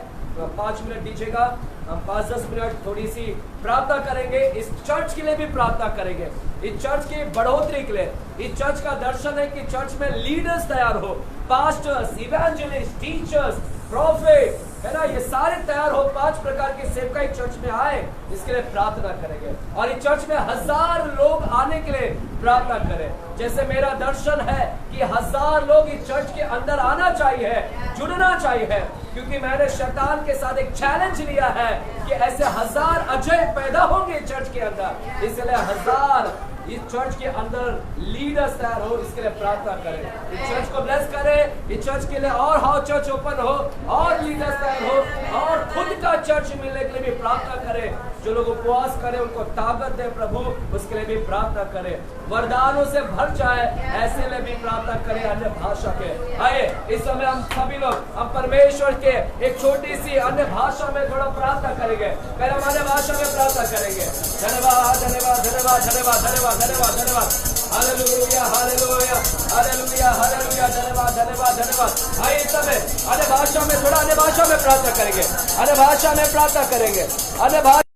5 मिनट दीजिएगा। हम 5-10 मिनट थोड़ी सी प्रार्थना करेंगे। इस चर्च के लिए भी प्रार्थना करेंगे। इस चर्च की बढ़ोतरी के लिए। इस चर्च का दर्शन है कि चर्च में लीडर्स तैयार हो, पास्टर्स, इवेंजलिस्ट, टीचर्स, प्रॉफिट, है ना, ये सारे तैयार हो। 5 प्रकार के सेवकाई चर्च में आए, इसके लिए प्रार्थना करेंगे। और इस चर्च में 1000 लोग आने के लिए प्रार्थना करें। जैसे मेरा दर्शन है कि 1000 लोग इस चर्च के अंदर आना चाहिए, जुड़ना चाहिए। क्योंकि मैंने शैतान के साथ एक चैलेंज लिया है कि ऐसे 1000 अजय पैदा होंगे चर्च के अंदर। इसलिए 1000 इस चर्च के अंदर लीडर्स तैयार हो, इसके लिए प्रार्थना करें। इस चर्च को ब्लेस करें। इस चर्च के लिए और हाउ चर्च ओपन हो, और लीडर्स तैयार हो, और खुद का चर्च मिलने के लिए भी प्रार्थना करें। जो लोग उपवास करें उनको ताकत दे प्रभु, उसके लिए भी प्रार्थना करें। वरदानों से भर जाए ऐसे लिए भी प्रार्थना करें। अन्य भाषा के आइए इस समय हम सभी लोग हम परमेश्वर के एक छोटी सी अन्य भाषा में थोड़ा प्रार्थना करेंगे। पहले हम अन्य भाषा में प्रार्थना करेंगे। धन्यवाद धन्यवाद धन्यवाद धन्यवाद धन्यवाद धन्यवाद धन्यवाद। Hallelujah hallelujah hallelujah hallelujah. धन्यवाद धन्यवाद धन्यवाद। आइए इस समय अन्य भाषा में थोड़ा अन्य भाषा में प्रार्थना करेंगे। अन्य भाषा में प्रार्थना करेंगे। अन्य भाषा